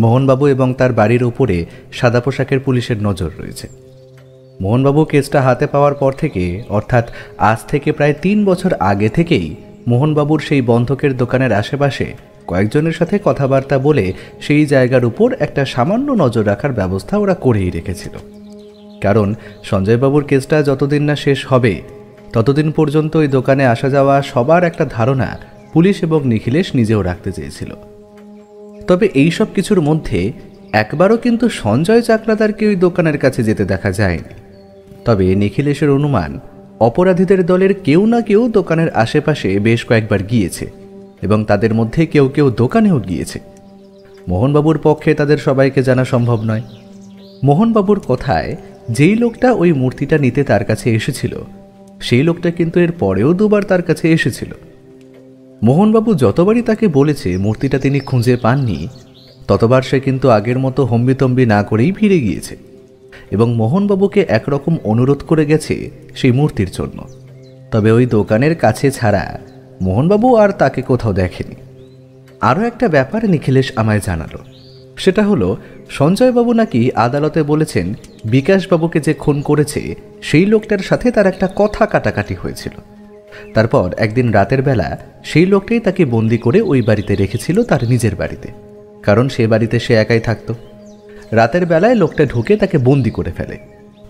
মোহনবাবু এবং তার বাড়ির উপরে সাদা পোশাকের পুলিশের নজর রয়েছে। মোহনবাবু কেসটা হাতে পাওয়ার পর থেকে, অর্থাৎ আজ থেকে প্রায় 3 বছর আগে থেকেই মোহনবাবুর সেই বন্ধকের দোকানের আশেপাশে কয়েকজনের সাথে কথাবার্তা বলে সেই জায়গার উপর একটা সামান্য নজর রাখার ব্যবস্থা ওরা করেই রেখেছিল। কারণ সঞ্জয়বাবুর কেসটা যতদিন না শেষ হবে ততদিন পর্যন্ত ওই দোকানে আসা যাওয়া সবার একটা ধারণা পুলিশ এবং নিখিলেশ নিজেও রাখতে চেয়েছিল। তবে এই সব কিছুর মধ্যে একবারও কিন্তু সঞ্জয় চাকলাদারকে ওই দোকানের কাছে যেতে দেখা যায়নি। তবে নিখিলেশের অনুমান অপরাধীদের দলের কেউ না কেউ দোকানের আশেপাশে বেশ কয়েকবার গিয়েছে এবং তাদের মধ্যে কেউ কেউ দোকানেও গিয়েছে। মোহনবাবুর পক্ষে তাদের সবাইকে জানা সম্ভব নয়। মোহনবাবুর কথায় যেই লোকটা ওই মূর্তিটা নিতে তার কাছে এসেছিল সেই লোকটা কিন্তু এর পরেও 2বার তার কাছে এসেছিল। মোহনবাবু যতবারই তাকে বলেছে মূর্তিটা তিনি খুঁজে পাননি, ততবার সে কিন্তু আগের মতো হম্বিতম্বি না করেই ফিরে গিয়েছে এবং মোহনবাবুকে একরকম অনুরোধ করে গেছে সেই মূর্তির জন্য। তবে ওই দোকানের কাছে ছাড়া মোহনবাবু আর তাকে কোথাও দেখেনি। আরও একটা ব্যাপার নিখিলেশ আমায় জানালো, সেটা হলো সঞ্জয়বাবু নাকি আদালতে বলেছেন বিকাশবাবুকে যে খুন করেছে সেই লোকটার সাথে তার একটা কথা কাটাকাটি হয়েছিল। তারপর একদিন রাতের বেলা সেই লোকটাই তাকে বন্দি করে ওই বাড়িতে রেখেছিল, তার নিজের বাড়িতে, কারণ সে বাড়িতে সে একাই থাকত। রাতের বেলায় লোকটা ঢুকে তাকে বন্দি করে ফেলে।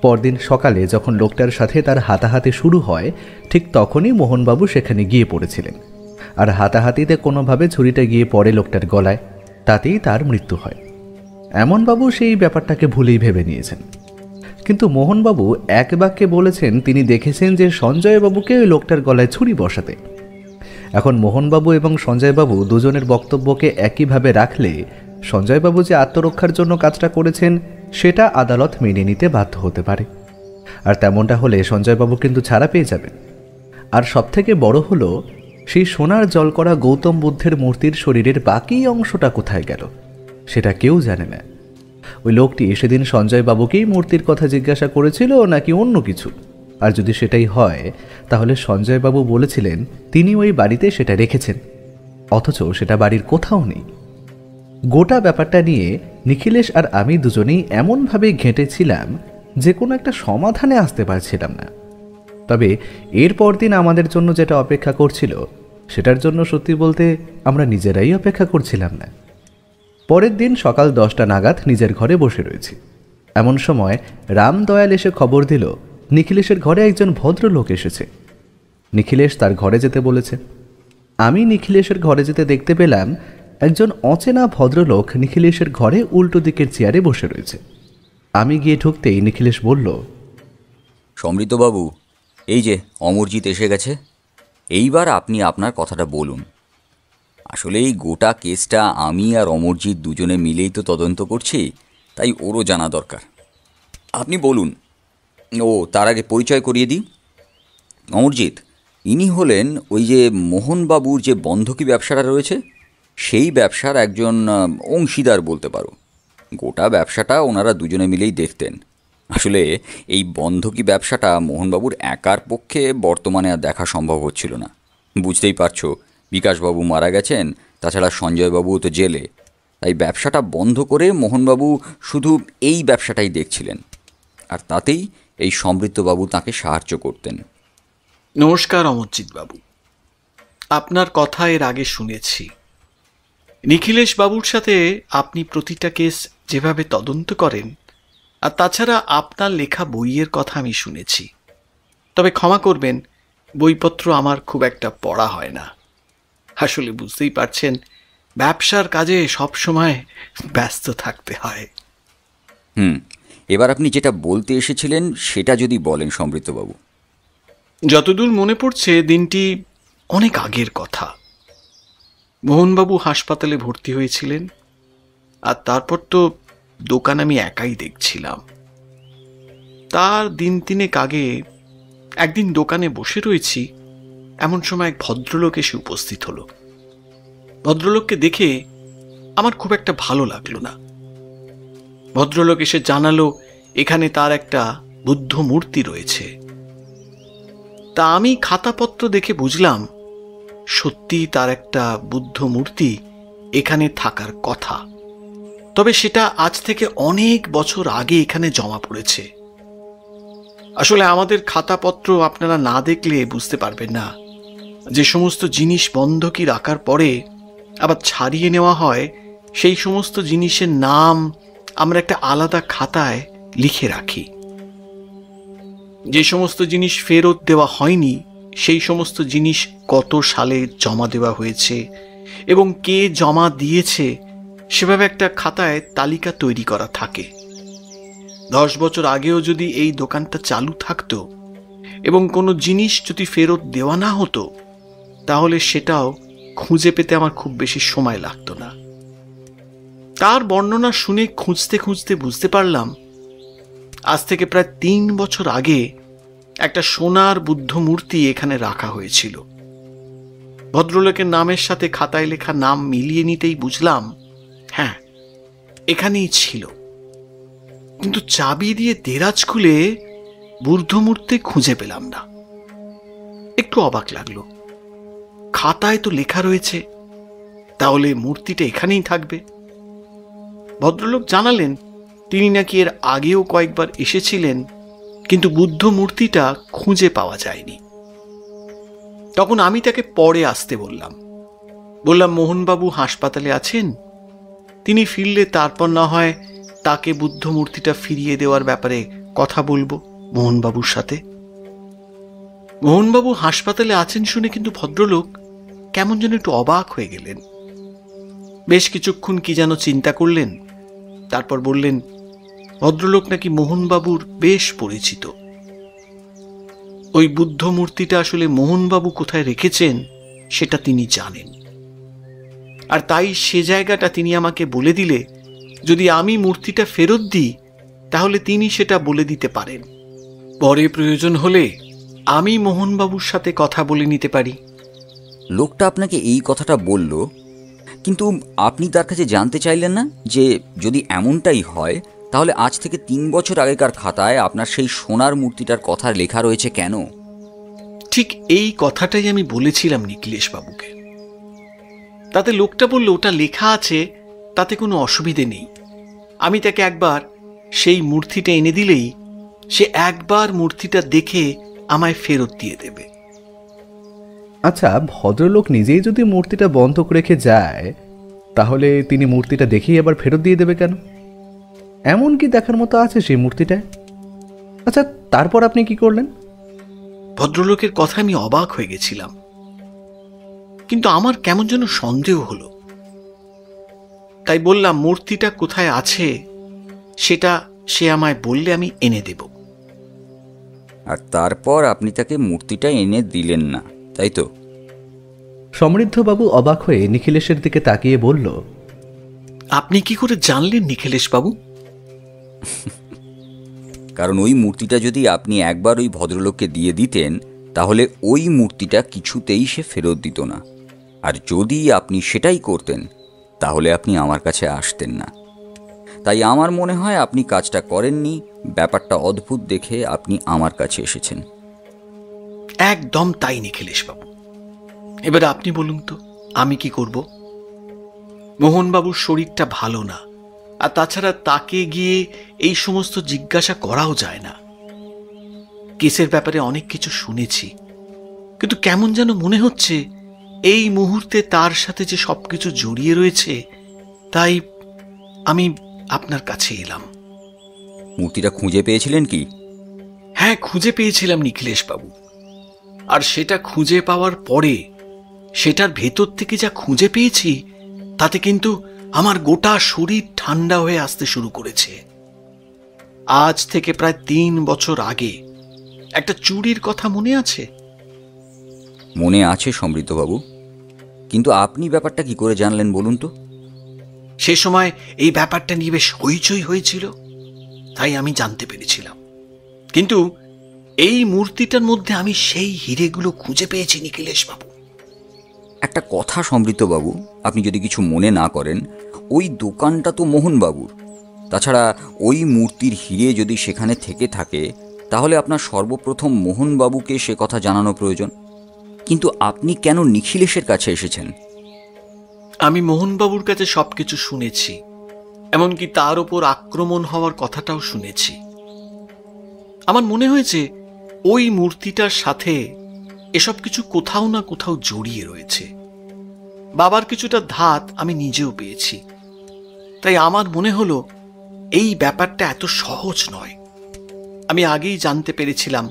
পরদিন সকালে যখন লোকটার সাথে তার হাতাহাতি শুরু হয় ঠিক তখনই মোহনবাবু সেখানে গিয়ে পড়েছিলেন, আর হাতাহাতিতে কোনোভাবে ছুরিটা গিয়ে পড়ে লোকটার গলায়, তাতেই তার মৃত্যু হয়। এমনবাবু সেই ব্যাপারটাকে ভুলেই ভেবে নিয়েছেন, কিন্তু মোহনবাবু এক বাক্যে বলেছেন তিনি দেখেছেন যে সঞ্জয়বাবুকে ওই লোকটার গলায় ছুরি বসাতে। এখন মোহনবাবু এবং সঞ্জয়বাবু দুজনের বক্তব্যকে একইভাবে রাখলে সঞ্জয়বাবু যে আত্মরক্ষার জন্য কাজটা করেছেন সেটা আদালত মেনে নিতে বাধ্য হতে পারে, আর তেমনটা হলে সঞ্জয়বাবু কিন্তু ছাড়া পেয়ে যাবেন। আর সবথেকে বড় হলো সেই সোনার জল করা গৌতম বুদ্ধের মূর্তির শরীরের বাকি অংশটা কোথায় গেল সেটা কেউ জানে না। ওই লোকটি সেদিন সঞ্জয়বাবুকেই মূর্তির কথা জিজ্ঞাসা করেছিল নাকি অন্য কিছু, আর যদি সেটাই হয় তাহলে সঞ্জয়বাবু বলেছিলেন তিনি ওই বাড়িতে সেটা রেখেছেন, অথচ সেটা বাড়ির কোথাও নেই। গোটা ব্যাপারটা নিয়ে নিখিলেশ আর আমি দুজনেই এমনভাবে ঘেঁটেছিলাম যে কোনো একটা সমাধানে আসতে পারছিলাম না। তবে এর পরদিন আমাদের জন্য যেটা অপেক্ষা করছিল সেটার জন্য সত্যি বলতে আমরা নিজেরাই অপেক্ষা করছিলাম না। পরের দিন সকাল 10টা নাগাদ নিজের ঘরে বসে রয়েছি, এমন সময় রামদয়াল এসে খবর দিল নিখিলেশের ঘরে একজন ভদ্রলোক এসেছে। নিখিলেশ তার ঘরে যেতে বলেছে। আমি নিখিলেশের ঘরে যেতে দেখতে পেলাম একজন অচেনা ভদ্রলোক নিখিলেশের ঘরে উল্টো দিকের চেয়ারে বসে রয়েছে। আমি গিয়ে ঢুকতেই নিখিলেশ বলল, সমৃদ্ধবাবু, এই যে অমরজিৎ এসে গেছে। এইবার আপনি আপনার কথাটা বলুন। আসলে এই গোটা কেসটা আমি আর অমরজিৎ দুজনে মিলেই তো তদন্ত করছি, তাই ওরও জানা দরকার। আপনি বলুন। ও, তার আগে পরিচয় করিয়ে দিই। অমরজিৎ, ইনি হলেন ওই যে মোহনবাবুর যে বন্ধকি ব্যবসাটা রয়েছে, সেই ব্যবসার একজন অংশীদার বলতে পারো। গোটা ব্যবসাটা ওনারা দুজনে মিলেই দেখতেন। আসলে এই বন্ধকি ব্যবসাটা মোহনবাবুর একার পক্ষে বর্তমানে আর দেখা সম্ভব হচ্ছিল না। বুঝতেই পারছো, বিকাশবাবু মারা গেছেন, তাছাড়া সঞ্জয়বাবুও তো জেলে। তাই ব্যবসাটা বন্ধ করে মোহনবাবু শুধু এই ব্যবসাটাই দেখছিলেন, আর তাতেই এই সমৃদ্ধবাবু তাকে সাহায্য করতেন। নমস্কার অমরজিৎ বাবু, আপনার কথা এর আগে শুনেছি। নিখিলেশ বাবুর সাথে আপনি প্রতিটা কেস যেভাবে তদন্ত করেন, আর তাছাড়া আপনার লেখা বইয়ের কথা আমি শুনেছি। তবে ক্ষমা করবেন, বইপত্র আমার খুব একটা পড়া হয় না। আসলে বুঝতেই পারছেন, ব্যবসার কাজে সবসময় ব্যস্ত থাকতে হয়। এবার আপনি যেটা বলতে এসেছিলেন সেটা যদি বলেন সমৃদ্ধবাবু। যতদূর মনে পড়ছে দিনটি অনেক আগের কথা। মোহনবাবু হাসপাতালে ভর্তি হয়েছিলেন, আর তারপর তো দোকান আমি একাই দেখছিলাম। তার দিন তিনেক আগে একদিন দোকানে বসে রয়েছি, এমন সময় এক ভদ্রলোক এসে উপস্থিত হলো। ভদ্রলোককে দেখে আমার খুব একটা ভালো লাগলো না। ভদ্রলোক এসে জানালো এখানে তার একটা বুদ্ধ মূর্তি রয়েছে। তা আমি খাতাপত্র দেখে বুঝলাম সত্যি তার একটা বুদ্ধ মূর্তি এখানে থাকার কথা। তবে সেটা আজ থেকে অনেক বছর আগে এখানে জমা পড়েছে। আসলে আমাদের খাতাপত্র আপনারা না দেখলে বুঝতে পারবেন না, যে সমস্ত জিনিস বন্ধকি রাখার পরে আবার ছাড়িয়ে নেওয়া হয়, সেই সমস্ত জিনিসের নাম আমরা একটা আলাদা খাতায় লিখে রাখি। যে সমস্ত জিনিস ফেরত দেওয়া হয়নি, সেই সমস্ত জিনিস কত সালে জমা দেওয়া হয়েছে এবং কে জমা দিয়েছে, সেভাবে একটা খাতায় তালিকা তৈরি করা থাকে। 10 বছর আগেও যদি এই দোকানটা চালু থাকতো এবং কোনো জিনিস যদি ফেরত দেওয়া না হতো, তাহলে সেটাও খুঁজে পেতে আমার খুব বেশি সময় লাগতো না। তার বর্ণনা শুনে খুঁজতে খুঁজতে বুঝতে পারলাম আজ থেকে প্রায় 3 বছর আগে একটা সোনার বুদ্ধ মূর্তি এখানে রাখা হয়েছিল। ভদ্রলোকের নামের সাথে খাতায় লেখা নাম মিলিয়ে নিতেই বুঝলাম, হ্যাঁ, এখানেই ছিল। কিন্তু চাবি দিয়ে দেরাজ খুলে বুদ্ধ মূর্তি খুঁজে পেলাম না। একটু অবাক লাগলো। খাতায় তো লেখা রয়েছে, তাহলে মূর্তিটা এখানেই থাকবে। ভদ্রলোক জানালেন তিনি নাকি এর আগেও কয়েকবার এসেছিলেন, কিন্তু বুদ্ধ মূর্তিটা খুঁজে পাওয়া যায়নি। তখন আমি তাকে পরে আসতে বললাম। মোহনবাবু হাসপাতালে আছেন, তিনি ফিরলে তারপর না হয় তাকে বুদ্ধ মূর্তিটা ফিরিয়ে দেওয়ার ব্যাপারে কথা বলবো মোহনবাবুর সাথে। মোহনবাবু হাসপাতালে আছেন শুনে কিন্তু ভদ্রলোক কেমন যেন একটু অবাক হয়ে গেলেন। বেশ কিছুক্ষণ কি যেন চিন্তা করলেন, তারপর বললেন ভদ্রলোক নাকি মোহনবাবুর বেশ পরিচিত। ওই বুদ্ধ মূর্তিটা আসলে মোহনবাবু কোথায় রেখেছেন সেটা তিনি জানেন, আর তাই সে জায়গাটা তিনি আমাকে বলে দিলে যদি আমি মূর্তিটা ফেরত দিই, তাহলে তিনি সেটা বলে দিতে পারেন। পরে প্রয়োজন হলে আমি মোহনবাবুর সাথে কথা বলে নিতে পারি। লোকটা আপনাকে এই কথাটা বলল, কিন্তু আপনি তার কাছে জানতে চাইলেন না যে যদি এমনটাই হয়, তাহলে আজ থেকে 3 বছর আগেকার খাতায় আপনার সেই সোনার মূর্তিটার কথা লেখা রয়েছে কেন? ঠিক এই কথাটাই আমি বলেছিলাম নিখিলেশ বাবুকে। তাতে লোকটা বলল ওটা লেখা আছে, তাতে কোনো অসুবিধে নেই। আমি তাকে একবার সেই মূর্তিটা এনে দিলেই সে একবার মূর্তিটা দেখে আমায় ফেরত দিয়ে দেবে। আচ্ছা, ভদ্রলোক নিজেই যদি মূর্তিটা বন্ধক রেখে যায়, তাহলে তিনি মূর্তিটা দেখেই আবার ফেরত দিয়ে দেবে কেন? এমন কি দেখার মতো আছে সেই মূর্তিটায়? আচ্ছা, তারপর আপনি কি করলেন? ভদ্রলোকের কথা আমি অবাক হয়ে গেছিলাম, কিন্তু আমার কেমন যেন সন্দেহ হলো। তাই বললাম মূর্তিটা কোথায় আছে সেটা সে আমায় বললে আমি এনে দেব। আর তারপর আপনি তাকে মূর্তিটা এনে দিলেন না, তাই তো? সমৃদ্ধবাবু অবাক হয়ে নিখিলেশের দিকে তাকিয়ে বলল, আপনি কি করে জানলেন নিখিলেশ বাবু? কারণ ওই মূর্তিটা যদি আপনি একবার ওই ভদ্রলোককে দিয়ে দিতেন তাহলে ওই মূর্তিটা কিছুতেই সে ফেরত দিত না। আর যদি আপনি সেটাই করতেন তাহলে আপনি আমার কাছে আসতেন না। তাই আমার মনে হয় আপনি কাজটা করেননি, ব্যাপারটা অদ্ভুত দেখে আপনি আমার কাছে এসেছেন। একদম তাই নিখিলেশ বাবু। এবার আপনি বলুন তো আমি কি করব? মোহনবাবুর শরীরটা ভালো না, আর তাছাড়া তাকে গিয়ে এই সমস্ত জিজ্ঞাসা করাও যায় না। কেসের ব্যাপারে অনেক কিছু শুনেছি, কিন্তু কেমন যেন মনে হচ্ছে এই মুহূর্তে তার সাথে যে সবকিছু জড়িয়ে রয়েছে, তাই আমি আপনার কাছে এলাম। মূর্তিটা খুঁজে পেয়েছিলেন কি? হ্যাঁ, খুঁজে পেয়েছিলাম নিখিলেশ বাবু। আর সেটা খুঁজে পাওয়ার পরে সেটার ভেতর থেকে যা খুঁজে পেয়েছি তাতে কিন্তু আমার গোটা শরীর ঠান্ডা হয়ে আসতে শুরু করেছে। আজ থেকে প্রায় 3 বছর আগে একটা চুরির কথা মনে আছে? মনে আছে সমৃদ্ধবাবু, কিন্তু আপনি ব্যাপারটা কি করে জানলেন বলুন তো? সে সময় এই ব্যাপারটা নিয়ে বেশ হইচই হয়েছিল, তাই আমি জানতে পেরেছিলাম। কিন্তু এই মূর্তিটার মধ্যে আমি সেই হিরেগুলো খুঁজে পেয়েছি নিখিলেশ বাবু। একটা কথা সমৃদ্ধবাবু, আপনি যদি কিছু মনে না করেন, ওই দোকানটা তো মোহনবাবুর। তাছাড়া ওই মূর্তির হিরে যদি সেখানে থেকে থাকে তাহলে আপনার সর্বপ্রথম মোহনবাবুকে সে কথা জানানো প্রয়োজন। কিন্তু আপনি কেন নিখিলেশের কাছে এসেছেন? আমি মোহনবাবুর কাছে সবকিছু শুনেছি, এমনকি তার উপর আক্রমণ হওয়ার কথাটাও শুনেছি। আমার মনে হয়েছে ওই মূর্তিটার সাথে এসব কিছু কোথাও না কোথাও জড়িয়ে রয়েছে। বাবার কিছুটা ধাত আমি নিজেও পেয়েছি, তাই আমার মনে হলো এই ব্যাপারটা এত সহজ নয়। আমি আগেই জানতে পেরেছিলাম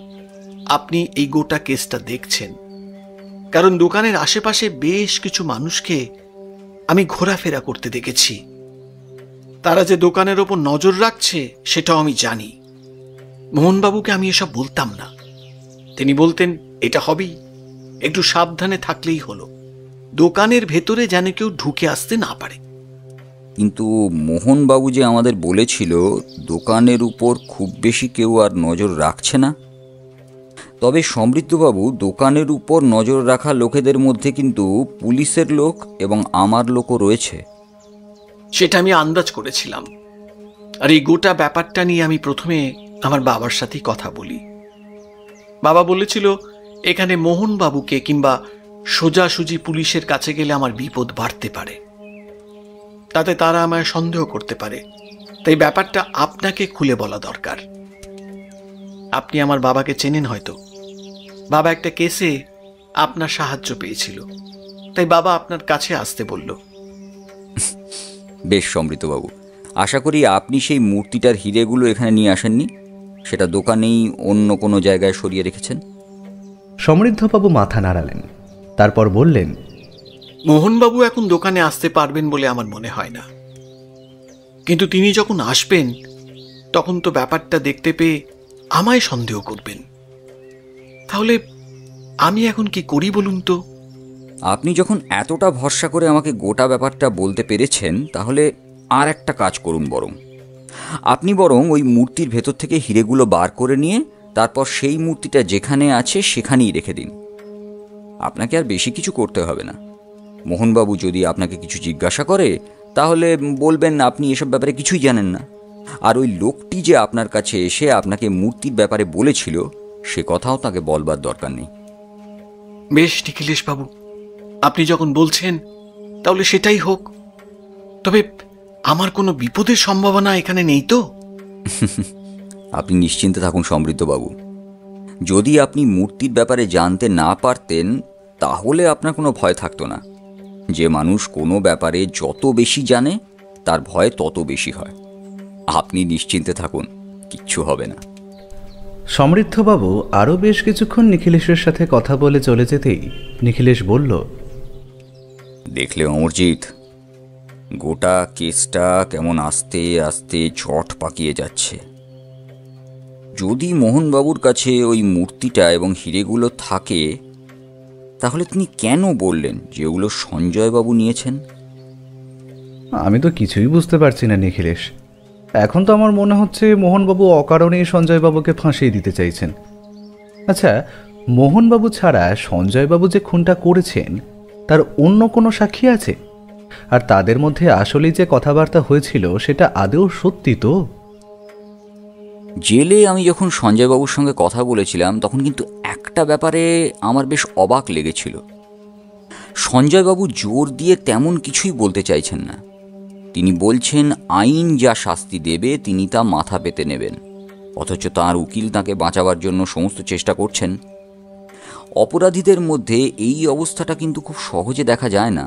আপনি এই গোটা কেসটা দেখছেন, কারণ দোকানের আশেপাশে বেশ কিছু মানুষকে আমি ঘোরাফেরা করতে দেখেছি। তারা যে দোকানের ওপর নজর রাখছে সেটাও আমি জানি। মোহনবাবুকে আমি এসব বলতাম না, তিনি বলতেন এটা হবেই, একটু সাবধানে থাকলেই হলো, দোকানের ভেতরে যেন কেউ ঢুকে আসতে না পারে। কিন্তু মোহনবাবু যে আমাদের বলেছিল দোকানের উপর খুব বেশি কেউ আর নজর রাখছে না। তবে সমৃদ্ধবাবু, দোকানের উপর নজর রাখা লোকেদের মধ্যে কিন্তু পুলিশের লোক এবং আমার লোকও রয়েছে। সেটা আমি আন্দাজ করেছিলাম। আর এই গোটা ব্যাপারটা নিয়ে আমি প্রথমে আমার বাবার সাথেই কথা বলি। বাবা বলেছিল এখানে মোহনবাবুকে কিংবা সোজাসুজি পুলিশের কাছে গেলে আমার বিপদ বাড়তে পারে, তাতে তারা আমায় সন্দেহ করতে পারে। তাই ব্যাপারটা আপনাকে খুলে বলা দরকার। আপনি আমার বাবাকে চেনেন হয়তো। বাবা একটা কেসে আপনার সাহায্য পেয়েছিল, তাই বাবা আপনার কাছে আসতে বলল। বেশ সমৃদ্ধবাবু, আশা করি আপনি সেই মূর্তিটার হিরেগুলো এখানে নিয়ে আসেননি, সেটা দোকানেই অন্য কোনো জায়গায় সরিয়ে রেখেছেন। সমৃদ্ধবাবু মাথা নাড়ালেন, তারপর বললেন, মোহনবাবু এখন দোকানে আসতে পারবেন বলে আমার মনে হয় না, কিন্তু তিনি যখন আসবেন তখন তো ব্যাপারটা দেখতে পেয়ে আমায় সন্দেহ করবেন। তাহলে আমি এখন কি করি বলুন তো? আপনি যখন এতটা ভরসা করে আমাকে গোটা ব্যাপারটা বলতে পেরেছেন তাহলে আর একটা কাজ করুন। আপনি বরং ওই মূর্তির ভেতর থেকে হিরেগুলো বার করে নিয়ে তারপর সেই মূর্তিটা যেখানে আছে সেখানেই রেখে দিন। আপনাকে আর বেশি কিছু করতে হবে না। মোহনবাবু যদি আপনাকে কিছু জিজ্ঞাসা করে তাহলে বলবেন আপনি এসব ব্যাপারে কিছুই জানেন না। আর ওই লোকটি যে আপনার কাছে এসে আপনাকে মূর্তির ব্যাপারে বলেছিল সে কথাও তাকে বলবার দরকার নেই। বেশ নিখিলেশ বাবু, আপনি যখন বলছেন তাহলে সেটাই হোক। তবে আমার কোনো বিপদের সম্ভাবনা এখানে নেই তো? আপনি নিশ্চিন্তে থাকুন সমৃদ্ধবাবু। যদি আপনি মূর্তির ব্যাপারে জানতে না পারতেন তাহলে আপনার কোনো ভয় থাকতো না। যে মানুষ কোনো ব্যাপারে যত বেশি জানে তার ভয় তত বেশি হয়। আপনি নিশ্চিন্তে থাকুন, কিচ্ছু হবে না। সমৃদ্ধবাবু আরও বেশ কিছুক্ষণ নিখিলেশের সাথে কথা বলে চলে যেতেই নিখিলেশ বলল, দেখলে অমরজিৎ, গোটা কেসটা কেমন আস্তে আস্তে চট পাকিয়ে যাচ্ছে। যদি মোহনবাবুর কাছে ওই মূর্তিটা এবং হিরেগুলো থাকে, তাহলে তিনি কেন বললেন যে ওগুলো সঞ্জয়বাবু নিয়েছেন? আমি তো কিছুই বুঝতে পারছি না নিখিলেশ। এখন তো আমার মনে হচ্ছে মোহনবাবু অকারণেই সঞ্জয়বাবুকে ফাঁসিয়ে দিতে চাইছেন। আচ্ছা, মোহনবাবু ছাড়া সঞ্জয়বাবু যে খুনটা করেছেন তার অন্য কোনো সাক্ষী আছে? আর তাদের মধ্যে আসলেই যে কথাবার্তা হয়েছিল সেটা আদৌ সত্যি তো? জেলে আমি যখন সঞ্জয়বাবুর সঙ্গে কথা বলেছিলাম তখন কিন্তু একটা ব্যাপারে আমার বেশ অবাক লেগেছিল। সঞ্জয়বাবু জোর দিয়ে তেমন কিছুই বলতে চাইছেন না। তিনি বলছেন আইন যা শাস্তি দেবে তিনি তা মাথা পেতে নেবেন, অথচ তাঁর উকিল তাঁকে বাঁচাবার জন্য সমস্ত চেষ্টা করছেন। অপরাধীদের মধ্যে এই অবস্থাটা কিন্তু খুব সহজে দেখা যায় না।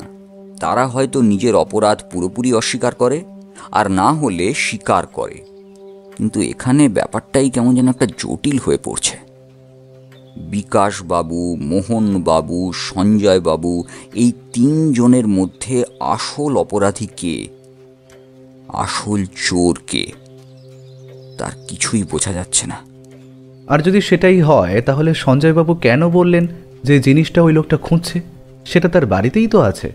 তারা হয়তো নিজের অপরাধ পুরোপুরি অস্বীকার করে, আর না হলে স্বীকার করে। কিন্তু এখানে ব্যাপারটাই কেমন যেন একটা জটিল হয়ে পড়ছে। বিকাশবাবু, মোহনবাবু, সঞ্জয়বাবু, এই তিনজনের মধ্যে আসল অপরাধী কে, আসল চোর কে, তার কিছুই বোঝা যাচ্ছে না। আর যদি সেটাই হয় তাহলে সঞ্জয়বাবু কেন বললেন যে জিনিসটা ওই লোকটা খুঁজছে? সেটা তার বাড়িতেই তো আছে।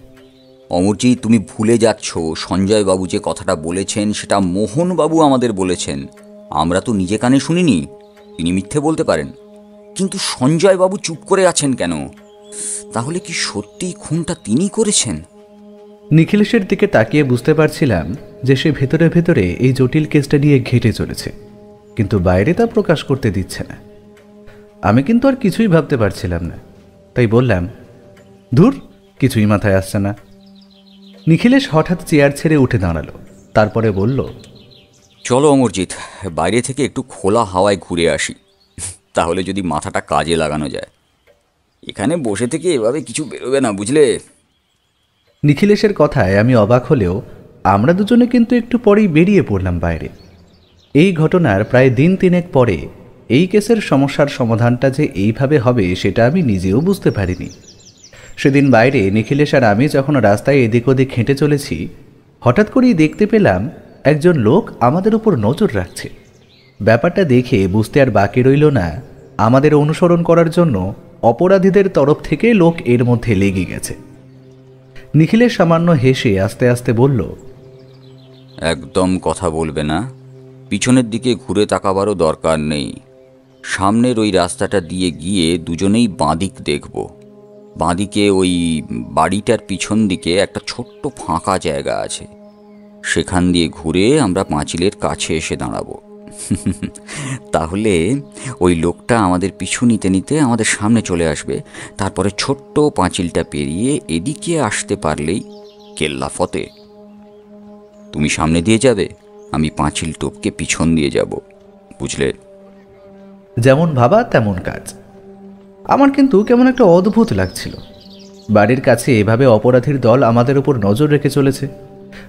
অমরজি, তুমি ভুলে যাচ্ছ সঞ্জয়বাবু যে কথাটা বলেছেন সেটা মোহনবাবু আমাদের বলেছেন। আমরা তো নিজে কানে শুনিনি। তিনি মিথ্যে বলতে পারেন, কিন্তু সঞ্জয়বাবু চুপ করে আছেন কেন? তাহলে কি সত্যিই খুনটা তিনি করেছেন? নিখিলেশের দিকে তাকিয়ে বুঝতে পারছিলাম যে সে ভেতরে ভেতরে এই জটিল কেসটা নিয়ে ঘেঁটে চলেছে, কিন্তু বাইরে তা প্রকাশ করতে দিচ্ছে না। আমি কিন্তু আর কিছুই ভাবতে পারছিলাম না, তাই বললাম, ধুর, কিছুই মাথায় আসছে না। নিখিলেশ হঠাৎ চেয়ার ছেড়ে উঠে দাঁড়ালো, তারপরে বলল, চলো অমরজিৎ, বাইরে থেকে একটু খোলা হাওয়ায় ঘুরে আসি, তাহলে যদি মাথাটা কাজে লাগানো যায়। এখানে বসে থেকে এভাবে কিছু বেরোবে না, বুঝলে? নিখিলেশের কথায় আমি অবাক হলেও আমরা দুজনে কিন্তু একটু পরেই বেরিয়ে পড়লাম বাইরে। এই ঘটনার প্রায় দিন তিনেক পরে এই কেসের সমস্যার সমাধানটা যে এইভাবে হবে সেটা আমি নিজেও বুঝতে পারিনি। সেদিন বাইরে নিখিলেশ আর আমি যখন রাস্তায় এদিক ওদিক হেঁটে চলেছি, হঠাৎ করেই দেখতে পেলাম একজন লোক আমাদের উপর নজর রাখছে। ব্যাপারটা দেখে বুঝতে আর বাকি রইল না, আমাদের অনুসরণ করার জন্য অপরাধীদের তরফ থেকে লোক এর মধ্যে লেগে গেছে। নিখিলেশ সামান্য হেসে আস্তে আস্তে বলল, একদম কথা বলবে না, পিছনের দিকে ঘুরে তাকাবারও দরকার নেই। সামনের ওই রাস্তাটা দিয়ে গিয়ে দুজনেই বাঁদিক দেখব। বাঁদিকে ওই বাড়িটার পিছন দিকে একটা ছোট্ট ফাঁকা জায়গা আছে, সেখান দিয়ে ঘুরে আমরা পাঁচিলের কাছে এসে দাঁড়াবো। তাহলে ওই লোকটা আমাদের পিছু নিতে নিতে আমাদের সামনে চলে আসবে। তারপরে ছোট্ট পাঁচিলটা পেরিয়ে এদিকে আসতে পারলেই কেল্লা ফতে। তুমি সামনে দিয়ে যাবে, আমি পাঁচিল টপকে পিছন দিয়ে যাব, বুঝলে? যেমন ভাবা তেমন কাজ। আমার কিন্তু কেমন একটা অদ্ভুত লাগছিল। বাড়ির কাছে এভাবে অপরাধীর দল আমাদের উপর নজর রেখে চলেছে।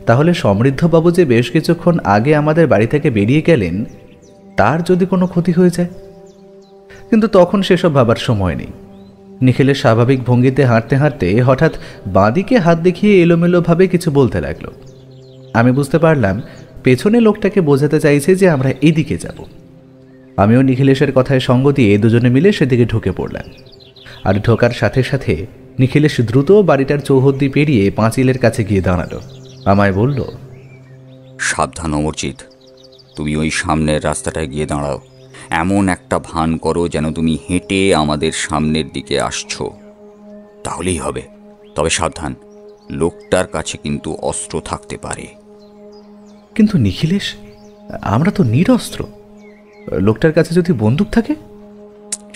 তাহলে সমৃদ্ধবাবু যে বেশ কিছুক্ষণ আগে আমাদের বাড়ি থেকে বেরিয়ে গেলেন, তার যদি কোনো ক্ষতি হয়ে যায়? কিন্তু তখন সেসব ভাবার সময় নেই। নিখিলের স্বাভাবিক ভঙ্গিতে হাঁটতে হাঁটতে হঠাৎ বাঁদিকে হাত দেখিয়ে এলোমেলোভাবে কিছু বলতে লাগলো। আমি বুঝতে পারলাম পেছনে লোকটাকে বোঝাতে চাইছে যে আমরা এদিকে যাব। আমিও নিখিলেশের কথায় সঙ্গ দিয়ে দুজনে মিলে সেদিকে ঢুকে পড়লাম। আর ঢোকার সাথে সাথে নিখিলেশ দ্রুত বাড়িটার চৌহদ্দি পেরিয়ে পাঁচিলের কাছে গিয়ে দাঁড়ালো। আমায় বলল, সাবধান অমরজিৎ, তুমি ওই সামনের রাস্তাটায় গিয়ে দাঁড়াও। এমন একটা ভান করো যেন তুমি হেঁটে আমাদের সামনের দিকে আসছো, তাহলেই হবে। তবে সাবধান, লোকটার কাছে কিন্তু অস্ত্র থাকতে পারে। কিন্তু নিখিলেশ, আমরা তো নিরস্ত্র। লোকটার কাছে যদি বন্দুক থাকে?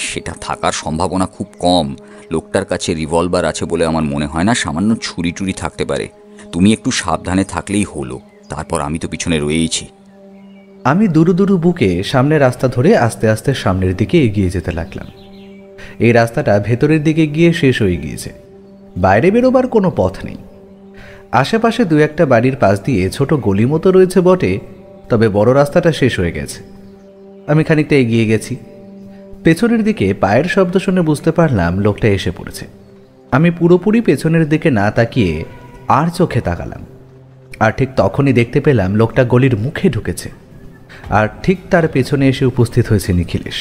সেটা থাকার সম্ভাবনা খুব কম। লোকটার কাছে রিভলভার আছে বলে আমার মনে হয় না। সামান্য ছুরি টুরি থাকতে পারে। তুমি একটু সাবধানে থাকলেই হলো। তারপর আমি তো পিছনে রয়েইছি। আমি দুরু দুরু বুকে সামনের রাস্তা ধরে আস্তে আস্তে সামনের দিকে এগিয়ে যেতে লাগলাম। এই রাস্তাটা ভেতরের দিকে গিয়ে শেষ হয়ে গিয়েছে। বাইরে বেরোবার কোনো পথ নেই। আশেপাশে দু একটা বাড়ির পাশ দিয়ে ছোট গলি মতো রয়েছে বটে, তবে বড় রাস্তাটা শেষ হয়ে গেছে। আমি খানিকটা এগিয়ে গেছি। পেছনের দিকে পায়ের শব্দ শুনে বুঝতে পারলাম লোকটা এসে পড়েছে। আমি পুরোপুরি পেছনের দিকে না তাকিয়ে আর চোখে তাকালাম। আর ঠিক তখনই দেখতে পেলাম লোকটা গলির মুখে ঢুকেছে, আর ঠিক তার পেছনে এসে উপস্থিত হয়েছে নিখিলেশ।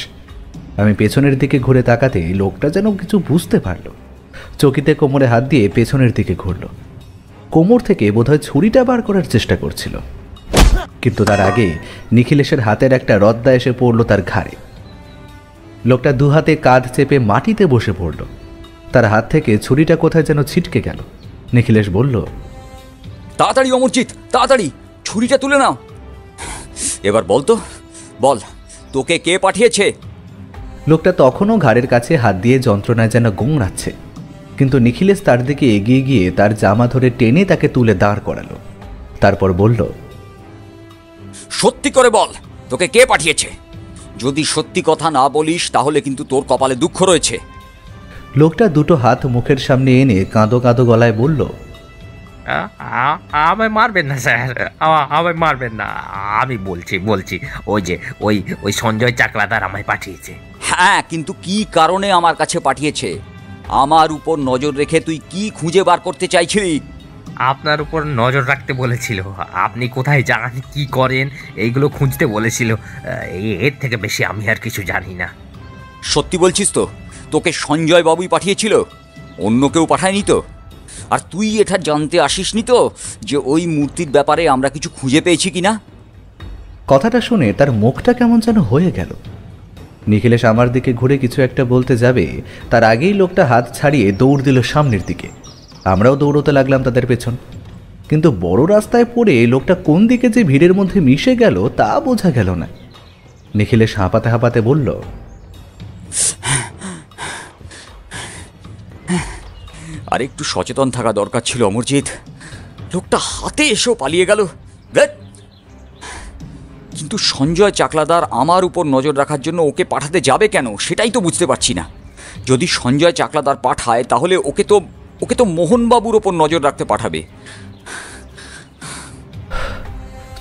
আমি পেছনের দিকে ঘুরে তাকাতে লোকটা যেন কিছু বুঝতে পারল, চকিতে কোমরে হাত দিয়ে পেছনের দিকে ঘুরল, কোমর থেকে বোধহয় ছুরিটা বার করার চেষ্টা করছিল। কিন্তু তার আগে নিখিলেশের হাতের একটা রদ্দা এসে পড়ল তার ঘাড়ে। লোকটা দুহাতে কাঁধ চেপে মাটিতে বসে পড়ল, তার হাত থেকে ছুরিটা কোথায় যেন ছিটকে গেল। নিখিলেশ বলল, তাড়াতাড়ি অমরজিৎ, তাড়াতাড়ি ছুরিটা তুলে নাও। এবার বল তো, বল তোকে কে পাঠিয়েছে? লোকটা তখনও ঘাড়ের কাছে হাত দিয়ে যন্ত্রণায় যেন গোংড়াচ্ছে, কিন্তু নিখিলেশ তার দিকে এগিয়ে গিয়ে তার জামা ধরে টেনে তাকে তুলে দাঁড় করালো। তারপর বলল, সত্যি করে বল তোকে কে পাঠিয়েছে। যদি সত্যি কথা না বলিস তাহলে কিন্তু তোর কপালে দুঃখ রয়েছে। লোকটা দুটো হাত মুখের সামনে এনে কাঁদো কাঁদো গলায় বলল, আমায় মারবেন না স্যার, আমায় মারবেন না। আমি বলছি ওই সঞ্জয় চাকলাদার আমায় পাঠিয়েছে। হ্যাঁ, কিন্তু কি কারণে আমার কাছে পাঠিয়েছে? আমার উপর নজর রেখে তুই কি খুঁজে বার করতে চাইছিলি? আপনার উপর নজর রাখতে বলেছিল, আপনি কোথায় যান, কি করেন, এইগুলো খুঁজতে বলেছিল। এর থেকে বেশি আমি আর কিছু জানি না। সত্যি বলছিস তো? তোকে সঞ্জয় বাবুই পাঠিয়েছিল, অন্য কেউ পাঠায়নি তো? আর তুই এটা জানতে আসিসনি তো যে ওই মূর্তির ব্যাপারে আমরা কিছু খুঁজে পেয়েছি কিনা? কথাটা শুনে তার মুখটা কেমন যেন হয়ে গেল। নিখিলেশ আমার দিকে ঘুরে কিছু একটা বলতে যাবে, তার আগেই লোকটা হাত ছাড়িয়ে দৌড় দিল সামনের দিকে। আমরাও দৌড়তে লাগলাম তাদের পেছন, কিন্তু বড় রাস্তায় পড়ে লোকটা কোন দিকে যে ভিড়ের মধ্যে মিশে গেল তা বোঝা গেল না। নিখিলেশ হাঁপাতে হাঁপাতে বলল, আর একটু সচেতন থাকা দরকার ছিল অমরজিৎ, লোকটা হাতে এসেও পালিয়ে গেল। কিন্তু সঞ্জয় চাকলাদার আমার উপর নজর রাখার জন্য ওকে পাঠাতে যাবে কেন সেটাই তো বুঝতে পারছি না। যদি সঞ্জয় চাকলাদার পাঠায় তাহলে ওকে তো মোহনবাবুর ওপর নজর রাখতে পাঠাবে।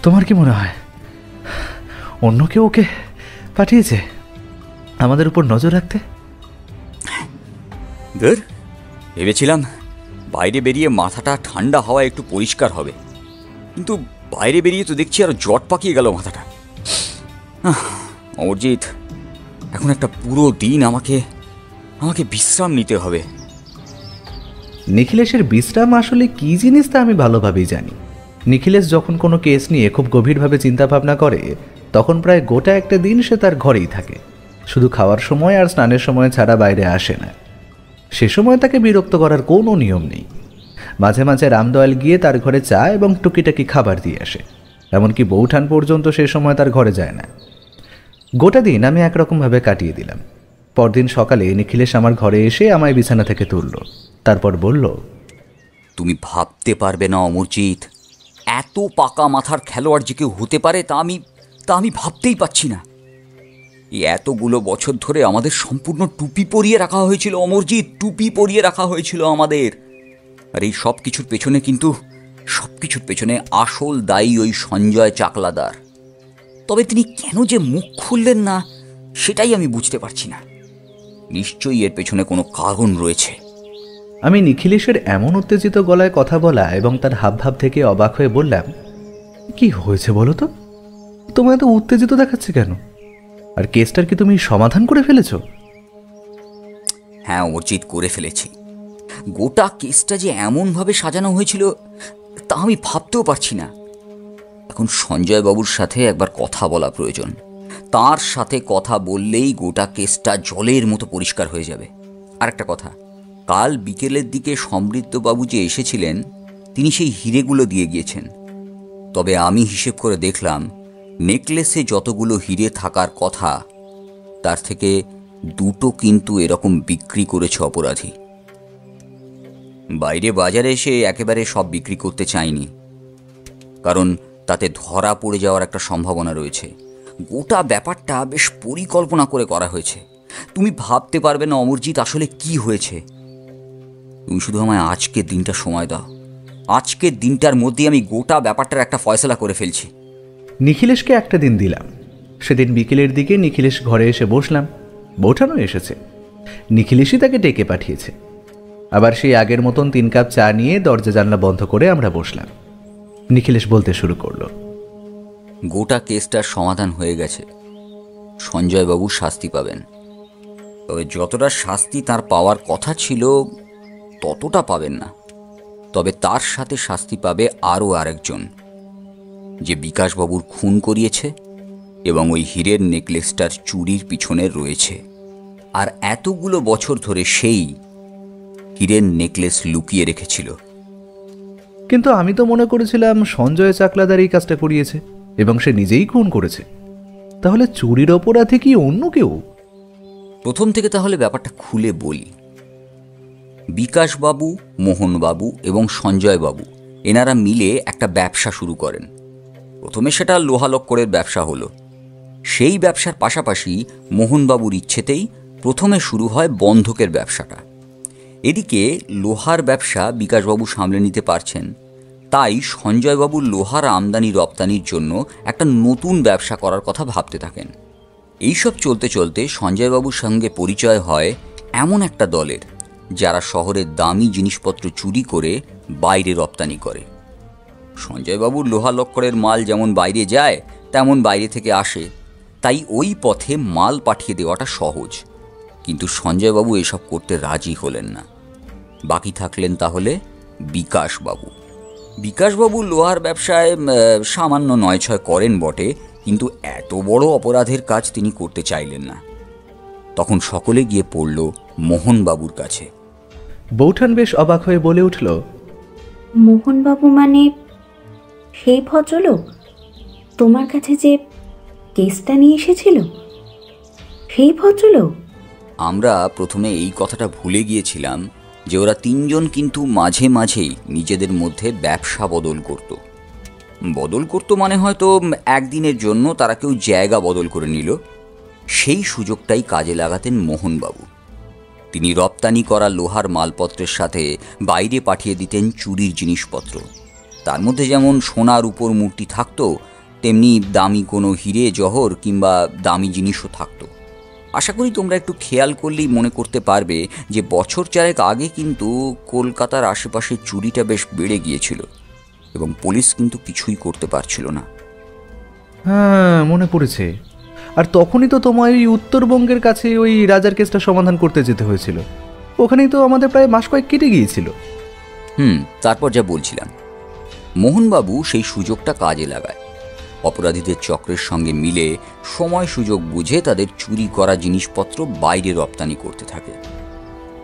তোমার কি মনে হয় অন্য কেউ ওকে পাঠিয়েছে আমাদের উপর নজর রাখতে? ভেবেছিলাম বাইরে বেরিয়ে মাথাটা ঠান্ডা হওয়া একটু পরিষ্কার হবে, কিন্তু বাইরে বেরিয়ে তো দেখছি আরো জট পাকিয়ে গেল মাথাটা। অমরজিৎ, এখন একটা পুরো দিন আমাকে বিশ্রাম নিতে হবে। নিখিলেশের বিশ্রাম আসলে কি জিনিস তা আমি ভালোভাবেই জানি। নিখিলেশ যখন কোনো কেস নিয়ে খুব গভীরভাবে চিন্তাভাবনা করে তখন প্রায় গোটা একটা দিন সে তার ঘরেই থাকে, শুধু খাওয়ার সময় আর স্নানের সময় ছাড়া বাইরে আসে না। সে সময় তাকে বিরক্ত করার কোনো নিয়ম নেই। মাঝে মাঝে রামদয়াল গিয়ে তার ঘরে চা এবং টুকিটাকি খাবার দিয়ে আসে, এমনকি বৌঠান পর্যন্ত সে সময় তার ঘরে যায় না। গোটা দিন আমি একরকমভাবে কাটিয়ে দিলাম। পরদিন সকালে নিখিলেশ আমার ঘরে এসে আমায় বিছানা থেকে তুলল, তারপর বলল, তুমি ভাবতে পারবে না অমরজিৎ, এত পাকা মাথার খেলোয়াড় যে কেউ হতে পারে তা আমি ভাবতেই পাচ্ছি না। এই এতগুলো বছর ধরে আমাদের সম্পূর্ণ টুপি পরিয়ে রাখা হয়েছিল অমরজিৎ, টুপি পরিয়ে রাখা হয়েছিল আমাদের। আর এই সব কিছুর পেছনে আসল দায়ী ওই সঞ্জয় চাকলাদার। তবে তিনি কেন যে মুখ খুললেন না সেটাই আমি বুঝতে পারছি না। নিশ্চয়ই এর পেছনে কোনো কারণ রয়েছে। আমি নিখিলেশের এমন উত্তেজিত গলায় কথা বলা এবং তার হাবভাব থেকে অবাক হয়ে বললাম, কি হয়েছে বলো তো? তোমায় এত উত্তেজিত দেখাচ্ছে কেন? আর কেসটার কি তুমি সমাধান করে ফেলেছো? হ্যাঁ অর্জিত, করে ফেলেছি। গোটা কেসটা যে এমনভাবে সাজানো হয়েছিল তা আমি ভাবতেও পারছি না। এখন সঞ্জয় বাবুর সাথে একবার কথা বলা প্রয়োজন। তার সাথে কথা বললেই গোটা কেসটা জলের মতো পরিষ্কার হয়ে যাবে। আর একটা কথা, কাল বিকেলের দিকে সমৃদ্ধবাবু যে এসেছিলেন তিনি সেই হিরেগুলো দিয়ে গিয়েছেন। তবে আমি হিসেব করে দেখলাম নেকলেসে যতগুলো হিরে থাকার কথা তার থেকে দুটো কিন্তু এরকম বিক্রি করেছে অপরাধী। বাইরে বাজারে এসে একেবারে সব বিক্রি করতে চাইনি, কারণ তাতে ধরা পড়ে যাওয়ার একটা সম্ভাবনা রয়েছে। গোটা ব্যাপারটা বেশ পরিকল্পনা করে করা হয়েছে। তুমি ভাবতে পারবে না অমরজিৎ আসলে কি হয়েছে। তুমি শুধু আমায় আজকের দিনটা সময় দাও, আজকের দিনটার মধ্যে আমি গোটা ব্যাপারটার একটা ফয়সলা করে ফেলছি। নিখিলেশকে একটা দিন দিলাম। সেদিন বিকেলের দিকে নিখিলেশ ঘরে এসে বসলাম। বৌঠানও এসেছে, নিখিলেশই তাকে ডেকে পাঠিয়েছে। আবার সেই আগের মতন 3 কাপ চা নিয়ে দরজা জানলা বন্ধ করে আমরা বসলাম। নিখিলেশ বলতে শুরু করলো। গোটা কেসটার সমাধান হয়ে গেছে। সঞ্জয়বাবু শাস্তি পাবেন, তবে যতটা শাস্তি তার পাওয়ার কথা ছিল ততটা পাবেন না। তবে তার সাথে শাস্তি পাবে আরও আরেকজন, যে বিকাশবাবুর খুন করিয়েছে এবং ওই হীরের নেকলেসটার চুরির পিছনে রয়েছে। আর এতগুলো বছর ধরে সেই হীরের নেকলেস লুকিয়ে রেখেছিল। কিন্তু আমি তো মনে করেছিলাম সঞ্জয় চাকলাদার এই কাজটা করিয়েছে এবং সে নিজেই খুন করেছে। তাহলে চুরির অপরাধে কি অন্য কেউ? প্রথম থেকে তাহলে ব্যাপারটা খুলে বলি। বিকাশবাবু, মোহনবাবু এবং সঞ্জয়বাবু এনারা মিলে একটা ব্যবসা শুরু করেন। প্রথমে সেটা লোহালক্করের ব্যবসা হলো। সেই ব্যবসার পাশাপাশি মোহনবাবুর ইচ্ছেতেই প্রথমে শুরু হয় বন্ধকের ব্যবসাটা। এদিকে লোহার ব্যবসা বিকাশবাবু সামলে নিতে পারছেন, তাই সঞ্জয়বাবু লোহার আমদানি রপ্তানির জন্য একটা নতুন ব্যবসা করার কথা ভাবতে থাকেন। এইসব চলতে চলতে সঞ্জয়বাবুর সঙ্গে পরিচয় হয় এমন একটা দলের, যারা শহরের দামি জিনিসপত্র চুরি করে বাইরে রপ্তানি করে। সঞ্জয়বাবুর লোহালক্করের মাল যেমন বাইরে যায় তেমন বাইরে থেকে আসে, তাই ওই পথে মাল পাঠিয়ে দেওয়াটা সহজ। কিন্তু সঞ্জয়বাবু এসব করতে রাজি হলেন না। বাকি থাকলেন তাহলে বিকাশবাবু। বিকাশবাবু লোহার ব্যবসায় সামান্য নয়ছয় করেন বটে, কিন্তু এত বড় অপরাধের কাজ তিনি করতে চাইলেন না। তখন সকলে গিয়ে পড়ল মোহনবাবুর কাছে। বৌঠান বেশ অবাক হয়ে বলে উঠল, মোহনবাবু মানে সেই ভদ্রলোক তোমার কাছে যে কেসটা নিয়ে এসেছিল, সেই ভদ্রলোক? আমরা প্রথমে এই কথাটা ভুলে গিয়েছিলাম যে ওরা তিনজন কিন্তু মাঝে মাঝেই নিজেদের মধ্যে ব্যবসা বদল করত। মানে হয়তো একদিনের জন্য তারা কেউ জায়গা বদল করে নিল। সেই সুযোগটাই কাজে লাগাতেন মোহনবাবু। তিনি রপ্তানি করা লোহার মালপত্রের সাথে বাইরে পাঠিয়ে দিতেন চুরির জিনিসপত্র। তার মধ্যে যেমন সোনার উপর মূর্তি থাকতো, তেমনি দামি কোনো হিরে জহর কিংবা দামি জিনিসও থাকতো। আশা করি তোমরা একটু খেয়াল করলেই মনে করতে পারবে যে বছর চারেক আগে কিন্তু কলকাতার আশেপাশে চুরিটা বেশ বেড়ে গিয়েছিল এবং পুলিশ কিন্তু কিছুই করতে পারছিল না। হ্যাঁ, মনে পড়েছে। আর তখনই তো তোমায় ওই উত্তরবঙ্গের কাছে ওই রাজার কেসটা সমাধান করতে যেতে হয়েছিল। ওখানেই তো আমাদের প্রায় মাস কয়েক কেটে গিয়েছিল। তারপর যা বলছিলাম, মোহনবাবু সেই সুযোগটা কাজে লাগায়। অপরাধীদের চক্রের সঙ্গে মিলে সময় সুযোগ বুঝে তাদের চুরি করা জিনিসপত্র বাইরে রপ্তানি করতে থাকে।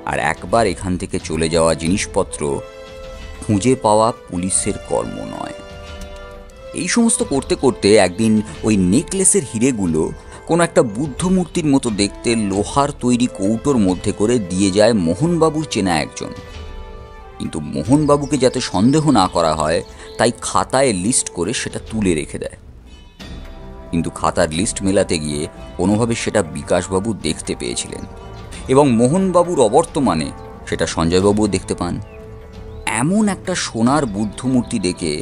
আর একবার এখান থেকে চলে যাওয়া জিনিসপত্র খুঁজে পাওয়া পুলিশের কর্ম নয়। এই সমস্ত করতে করতে একদিন ওই নেকলেসের হিরেগুলো কোনো একটা বুদ্ধ মূর্তির মতো দেখতে লোহার তৈরি কৌটোর মধ্যে করে দিয়ে যায় মোহনবাবুর চেনা একজন। কিন্তু মোহনবাবুকে যাতে সন্দেহ না করা হয় তাই খাতায় লিস্ট করে সেটা তুলে রেখে দেয়। কিন্তু খাতার লিস্ট মেলাতে গিয়ে কোনোভাবে সেটা বিকাশবাবু দেখতে পেয়েছিলেন এবং মোহনবাবুর অবর্তমানে সেটা সঞ্জয়বাবুও দেখতে পান। এমন একটা সোনার বুদ্ধ মূর্তি দেখে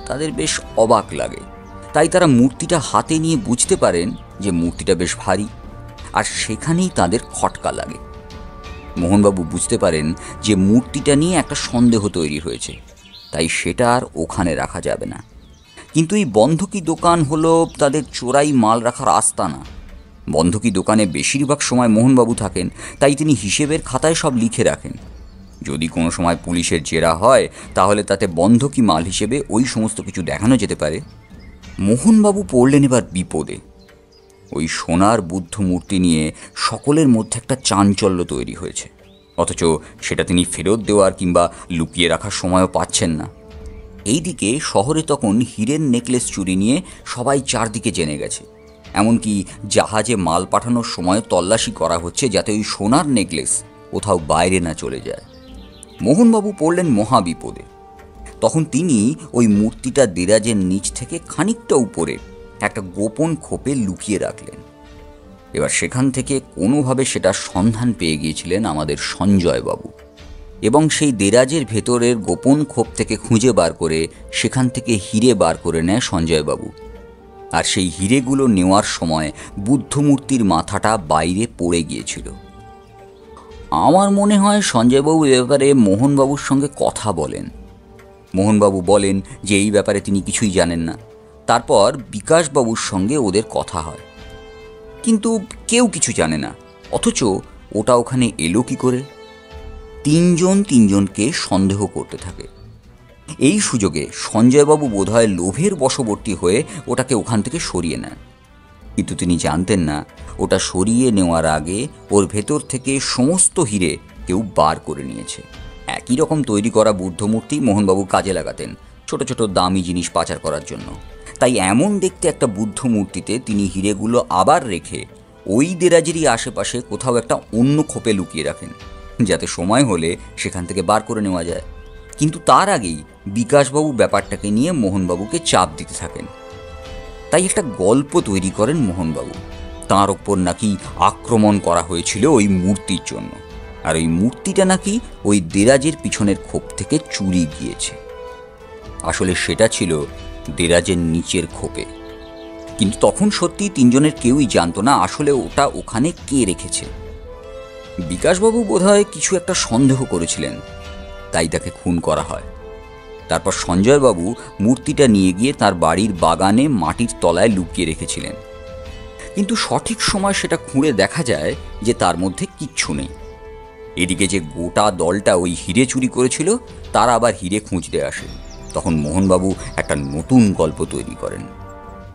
তাদের বেশ অবাক লাগে, তাই তারা মূর্তিটা হাতে নিয়ে বুঝতে পারেন যে মূর্তিটা বেশ ভারী, আর সেখানেই তাদের খটকা লাগে। মোহনবাবু বুঝতে পারেন যে মূর্তিটা নিয়ে একটা সন্দেহ তৈরি হয়েছে, তাই সেটা আর ওখানে রাখা যাবে না। কিন্তু এই বন্ধকি দোকান হলো তাদের চোরাই মাল রাখার আস্তানা। বন্ধকি দোকানে বেশিরভাগ সময় মোহনবাবু থাকেন, তাই তিনি হিসেবের খাতায় সব লিখে রাখেন। যদি কোনো সময় পুলিশের জেরা হয় তাহলে তাতে বন্ধকি মাল হিসেবে ওই সমস্ত কিছু দেখানো যেতে পারে। মোহনবাবু পড়লেন এবার বিপদে। ওই সোনার বুদ্ধ মূর্তি নিয়ে সকলের মধ্যে একটা চাঞ্চল্য তৈরি হয়েছে, অথচ সেটা তিনি ফেরত দেওয়ার কিংবা লুকিয়ে রাখার সময়ও পাচ্ছেন না। এইদিকে শহরে তখন হীরের নেকলেস চুরি নিয়ে সবাই চারদিকে জেনে গেছে। এমনকি জাহাজে মাল পাঠানোর সময় তল্লাশি করা হচ্ছে যাতে ওই সোনার নেকলেস কোথাও বাইরে না চলে যায়। মোহনবাবু পড়লেন মহাবিপদে। তখন তিনি ওই মূর্তিটা দেরাজের নিচ থেকে খানিকটা উপরে একটা গোপন খোপে লুকিয়ে রাখলেন। এবার সেখান থেকে কোনোভাবে সেটা সন্ধান পেয়ে গিয়েছিলেন আমাদের সঞ্জয়বাবু, এবং সেই দেরাজের ভেতরের গোপন খোপ থেকে খুঁজে বার করে সেখান থেকে হিরে বার করে নেয় সঞ্জয়বাবু। আর সেই হিরেগুলো নেওয়ার সময় বুদ্ধমূর্তির মাথাটা বাইরে পড়ে গিয়েছিল। আমার মনে হয় সঞ্জয়বাবু এ ব্যাপারে মোহনবাবুর সঙ্গে কথা বলেন, মোহনবাবু বলেন যে এই ব্যাপারে তিনি কিছুই জানেন না। তারপর বিকাশবাবুর সঙ্গে ওদের কথা হয়, কিন্তু কেউ কিছু জানে না। অথচ ওটা ওখানে এলো কি করে? তিনজন তিনজনকে সন্দেহ করতে থাকে। এই সুযোগে সঞ্জয়বাবু বোধহয় লোভের বশবর্তী হয়ে ওটাকে ওখান থেকে সরিয়ে নেন। কিন্তু তিনি জানতেন না ওটা সরিয়ে নেওয়ার আগে ওর ভেতর থেকে সমস্ত হিরে কেউ বার করে নিয়েছে। একই রকম তৈরি করা বুদ্ধমূর্তি মোহনবাবু কাজে লাগাতেন ছোট ছোট দামি জিনিস পাচার করার জন্য। তাই এমন দেখতে একটা বুদ্ধ মূর্তিতে তিনি হিরেগুলো আবার রেখে ওই দেরাজেরই আশেপাশে কোথাও একটা অন্য খোপে লুকিয়ে রাখেন, যাতে সময় হলে সেখান থেকে বার করে নেওয়া যায়। কিন্তু তার আগেই বিকাশবাবু ব্যাপারটাকে নিয়ে মোহনবাবুকে চাপ দিতে থাকেন। তাই একটা গল্প তৈরি করেন মোহনবাবু। তাঁর ওপর নাকি আক্রমণ করা হয়েছিল ওই মূর্তির জন্য, আর ওই মূর্তিটা নাকি ওই দেরাজের পিছনের খোপ থেকে চুরি গিয়েছে। আসলে সেটা ছিল দেরাজের নিচের খোপে। কিন্তু তখন সত্যি তিনজনের কেউই জানতো না আসলে ওটা ওখানে কে রেখেছে। বিকাশবাবু বোধহয় কিছু একটা সন্দেহ করেছিলেন, তাই তাকে খুন করা হয়। তারপর সঞ্জয়বাবু মূর্তিটা নিয়ে গিয়ে তার বাড়ির বাগানে মাটির তলায় লুকিয়ে রেখেছিলেন। কিন্তু সঠিক সময় সেটা খুঁড়ে দেখা যায় যে তার মধ্যে কিচ্ছু নেই। এদিকে যে গোটা দলটা ওই হিরে চুরি করেছিল তারা আবার হিরে খুঁজতে আসে। তখন মোহনবাবু একটা নতুন গল্প তৈরি করেন।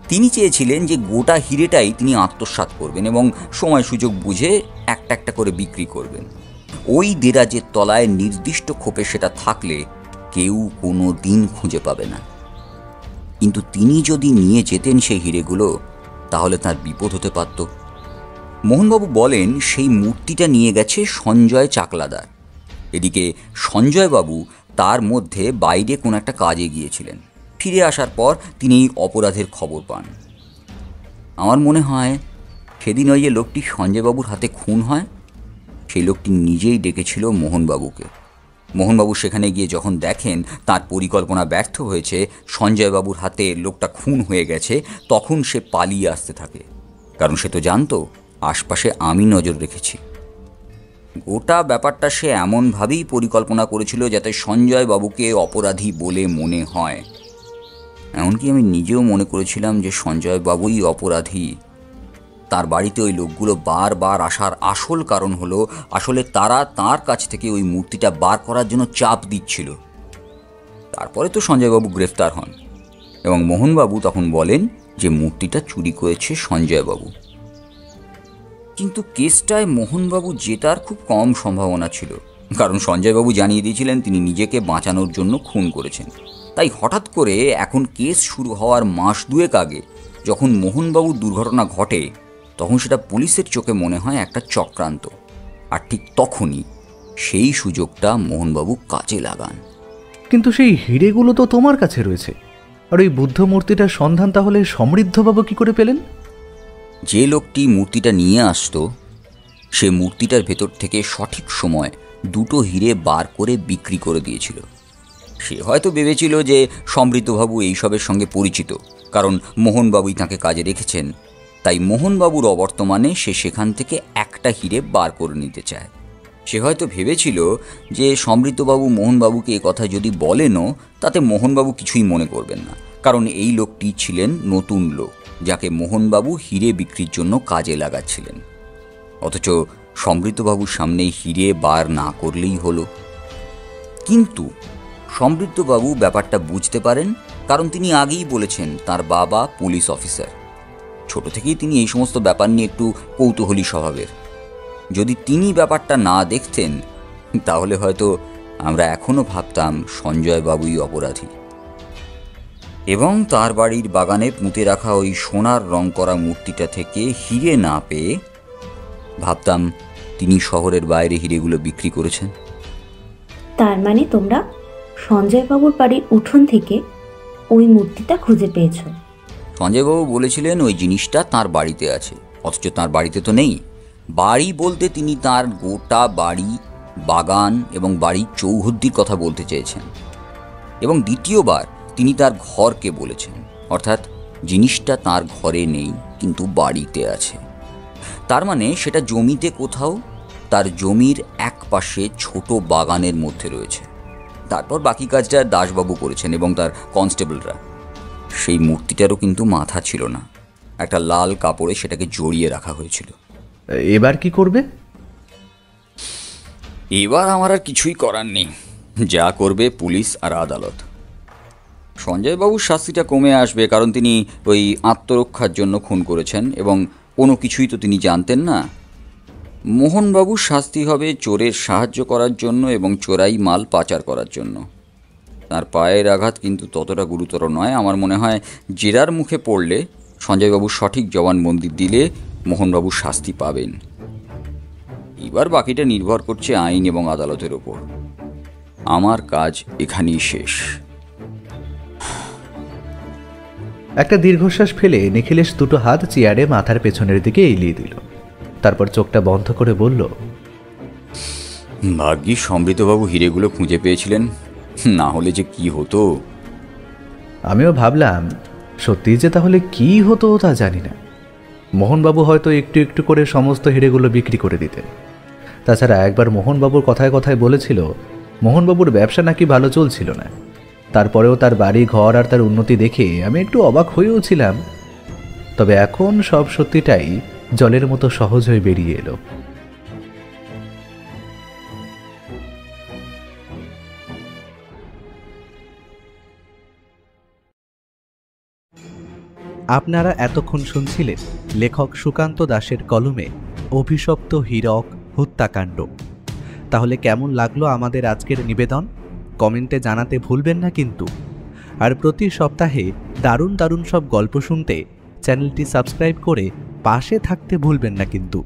তিনি চেয়েছিলেন যে গোটা হিরেটাই তিনি আত্মসাৎ করবেন এবং সময় সুযোগ বুঝে একটা একটা করে বিক্রি করবেন। ওই দেরাজের তলায় নির্দিষ্ট খোপে সেটা থাকলে কেউ কোনো দিন খুঁজে পাবে না। কিন্তু তিনি যদি নিয়ে যেতেন সেই হিরেগুলো, তাহলে তার বিপদ হতে পারত। মোহনবাবু বলেন সেই মূর্তিটা নিয়ে গেছে সঞ্জয় চাকলাদার। এদিকে সঞ্জয়বাবু তার মধ্যে বাইরে কোনো একটা কাজে গিয়েছিলেন। ফিরে আসার পর তিনি এই অপরাধের খবর পান। আমার মনে হয় সেদিন ওই যে লোকটি সঞ্জয়বাবুর হাতে খুন হয়, সেই লোকটি নিজেই ডেকেছিল মোহনবাবুকে। মোহনবাবু সেখানে গিয়ে যখন দেখেন তার পরিকল্পনা ব্যর্থ হয়েছে, সঞ্জয়বাবুর হাতে লোকটা খুন হয়ে গেছে, তখন সে পালিয়ে আসতে থাকে। কারণ সে তো জানতো আশপাশে আমি নজর রেখেছি। গোটা ব্যাপারটা সে এমনভাবেই পরিকল্পনা করেছিল যাতে সঞ্জয়বাবুকে অপরাধী বলে মনে হয়। এমনকি আমি নিজেও মনে করেছিলাম যে সঞ্জয়বাবুই অপরাধী। তার বাড়িতে ওই লোকগুলো বারবার আসার আসল কারণ হলো আসলে তারা তার কাছ থেকে ওই মূর্তিটা বার করার জন্য চাপ দিচ্ছিল। তারপরে তো সঞ্জয়বাবু গ্রেফতার হন এবং মোহনবাবু তখন বলেন যে মূর্তিটা চুরি করেছে সঞ্জয়বাবু। কিন্তু কেসটায় মোহনবাবু জেতার খুব কম সম্ভাবনা ছিল, কারণ সঞ্জয়বাবু জানিয়ে দিয়েছিলেন তিনি নিজেকে বাঁচানোর জন্য খুন করেছেন। তাই হঠাৎ করে এখন কেস শুরু হওয়ার মাস দুয়েক আগে যখন মোহনবাবুর দুর্ঘটনা ঘটে, তখন সেটা পুলিশের চোখে মনে হয় একটা চক্রান্ত। আর ঠিক তখনই সেই সুযোগটা মোহনবাবু কাজে লাগান। কিন্তু সেই হিরেগুলো তো তোমার কাছে রয়েছে, আর ওই বুদ্ধ মূর্তিটার সন্ধান তাহলে সমৃদ্ধবাবু কি করে পেলেন? যে লোকটি মূর্তিটা নিয়ে আসতো সে মূর্তিটার ভেতর থেকে সঠিক সময় দুটো হিরে বার করে বিক্রি করে দিয়েছিল। সে হয়তো ভেবেছিল যে সমৃদ্ধবাবু এইসবের সঙ্গে পরিচিত, কারণ মোহনবাবুই তাকে কাজে রেখেছেন। তাই মোহনবাবুর অবর্তমানে সে সেখান থেকে একটা হিরে বার করে নিতে চায়। সে হয়তো ভেবেছিল যে সমৃদ্ধবাবু মোহনবাবুকে এ কথা যদি বলেনও তাতে মোহনবাবু কিছুই মনে করবেন না, কারণ এই লোকটি ছিলেন নতুন লোক যাকে মোহনবাবু হিরে বিক্রির জন্য কাজে লাগাচ্ছিলেন। অথচ সমৃদ্ধবাবুর সামনে হিরে বার না করলেই হলো। কিন্তু সমৃদ্ধবাবু ব্যাপারটা বুঝতে পারেন, কারণ তিনি আগেই বলেছেন তার বাবা পুলিশ অফিসার। ছোট থেকেই তিনি এই সমস্ত ব্যাপার নিয়ে একটু কৌতূহলী স্বভাবের। যদি তিনি ব্যাপারটা না দেখতেন তাহলে হয়তো আমরা এখনও ভাবতাম সঞ্জয়বাবুই অপরাধী। এবং তার বাড়ির বাগানে পুঁতে রাখা ওই সোনার রং করা মূর্তিটা থেকে হিরে না পেয়ে ভাবতাম তিনি শহরের বাইরে হিরেগুলো বিক্রি করেছেন। তার মানে তোমরা সঞ্জয়বাবুর বাড়ির উঠোন থেকে ওই মূর্তিটা খুঁজে পেয়েছো? সঞ্জয়বাবু বলেছিলেন ওই জিনিসটা তার বাড়িতে আছে, অথচ তার বাড়িতে তো নেই। বাড়ি বলতে তিনি তার গোটা বাড়ি, বাগান এবং বাড়ির চৌহদ্দির কথা বলতে চেয়েছেন। এবং দ্বিতীয়বার তিনি তার ঘরকে বলেছেন, অর্থাৎ জিনিসটা তার ঘরে নেই কিন্তু বাড়িতে আছে। তার মানে সেটা জমিতে কোথাও, তার জমির এক পাশে ছোট বাগানের মধ্যে রয়েছে। তারপর বাকি কাজটা দাসবাবু করেছেন এবং তার কনস্টেবলরা। সেই মূর্তিটারও কিন্তু মাথা ছিল না, একটা লাল কাপড়ে সেটাকে জড়িয়ে রাখা হয়েছিল। এবার কি করবে? এবার আমার আর কিছুই করার নেই, যা করবে পুলিশ আর আদালত। সঞ্জয়বাবুর শাস্তিটা কমে আসবে, কারণ তিনি ওই আত্মরক্ষার জন্য খুন করেছেন এবং কোনো কিছুই তো তিনি জানতেন না। মোহনবাবুর শাস্তি হবে চোরের সাহায্য করার জন্য এবং চোরাই মাল পাচার করার জন্য। তার পায়ের আঘাত কিন্তু ততটা গুরুতর নয়। আমার মনে হয় জেরার মুখে পড়লে সঞ্জয়বাবু সঠিক জবানবন্দি দিলে মোহনবাবু শাস্তি পাবেন। এবার বাকিটা নির্ভর করছে আইন এবং আদালতের ওপর। আমার কাজ এখানেই শেষ। একটা দীর্ঘশ্বাস ফেলে নিখিলেশ দুটো হাত চেয়ারে মাথার পেছনের দিকে এলিয়ে দিল। তারপর চোখটা বন্ধ করে বলল, ভাগ্যিস সমৃদ্ধবাবু হিরেগুলো খুঁজে পেয়েছিলেন, না হলে যে কি হতো। আমিও ভাবলাম সত্যি যে তাহলে কি হতো তা জানি না। মোহনবাবু হয়তো একটু একটু করে সমস্ত হিরেগুলো বিক্রি করে দিতেন। তাছাড়া একবার মোহনবাবুর কথায় কথায় বলেছিল মোহনবাবুর ব্যবসা নাকি ভালো চলছিল না। তারপরেও তার বাড়ি ঘর আর তার উন্নতি দেখে আমি একটু অবাক হয়েও ছিলাম। তবে এখন সব সত্যিটাই জলের মতো সহজ হয়ে বেরিয়ে এলো। আপনারা এতক্ষণ শুনছিলেন লেখক সুকান্ত দাশের কলমে অভিশপ্ত হীরক হত্যাকাণ্ড। তাহলে কেমন লাগলো আমাদের আজকের নিবেদন? কমেন্টে জানাতে ভুলবেন না কিন্তু। আর প্রতি সপ্তাহে দারুণ দারুণ সব গল্প শুনতে চ্যানেলটি সাবস্ক্রাইব করে পাশে থাকতে ভুলবেন না কিন্তু।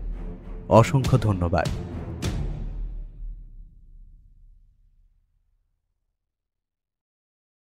অসংখ্য ধন্যবাদ।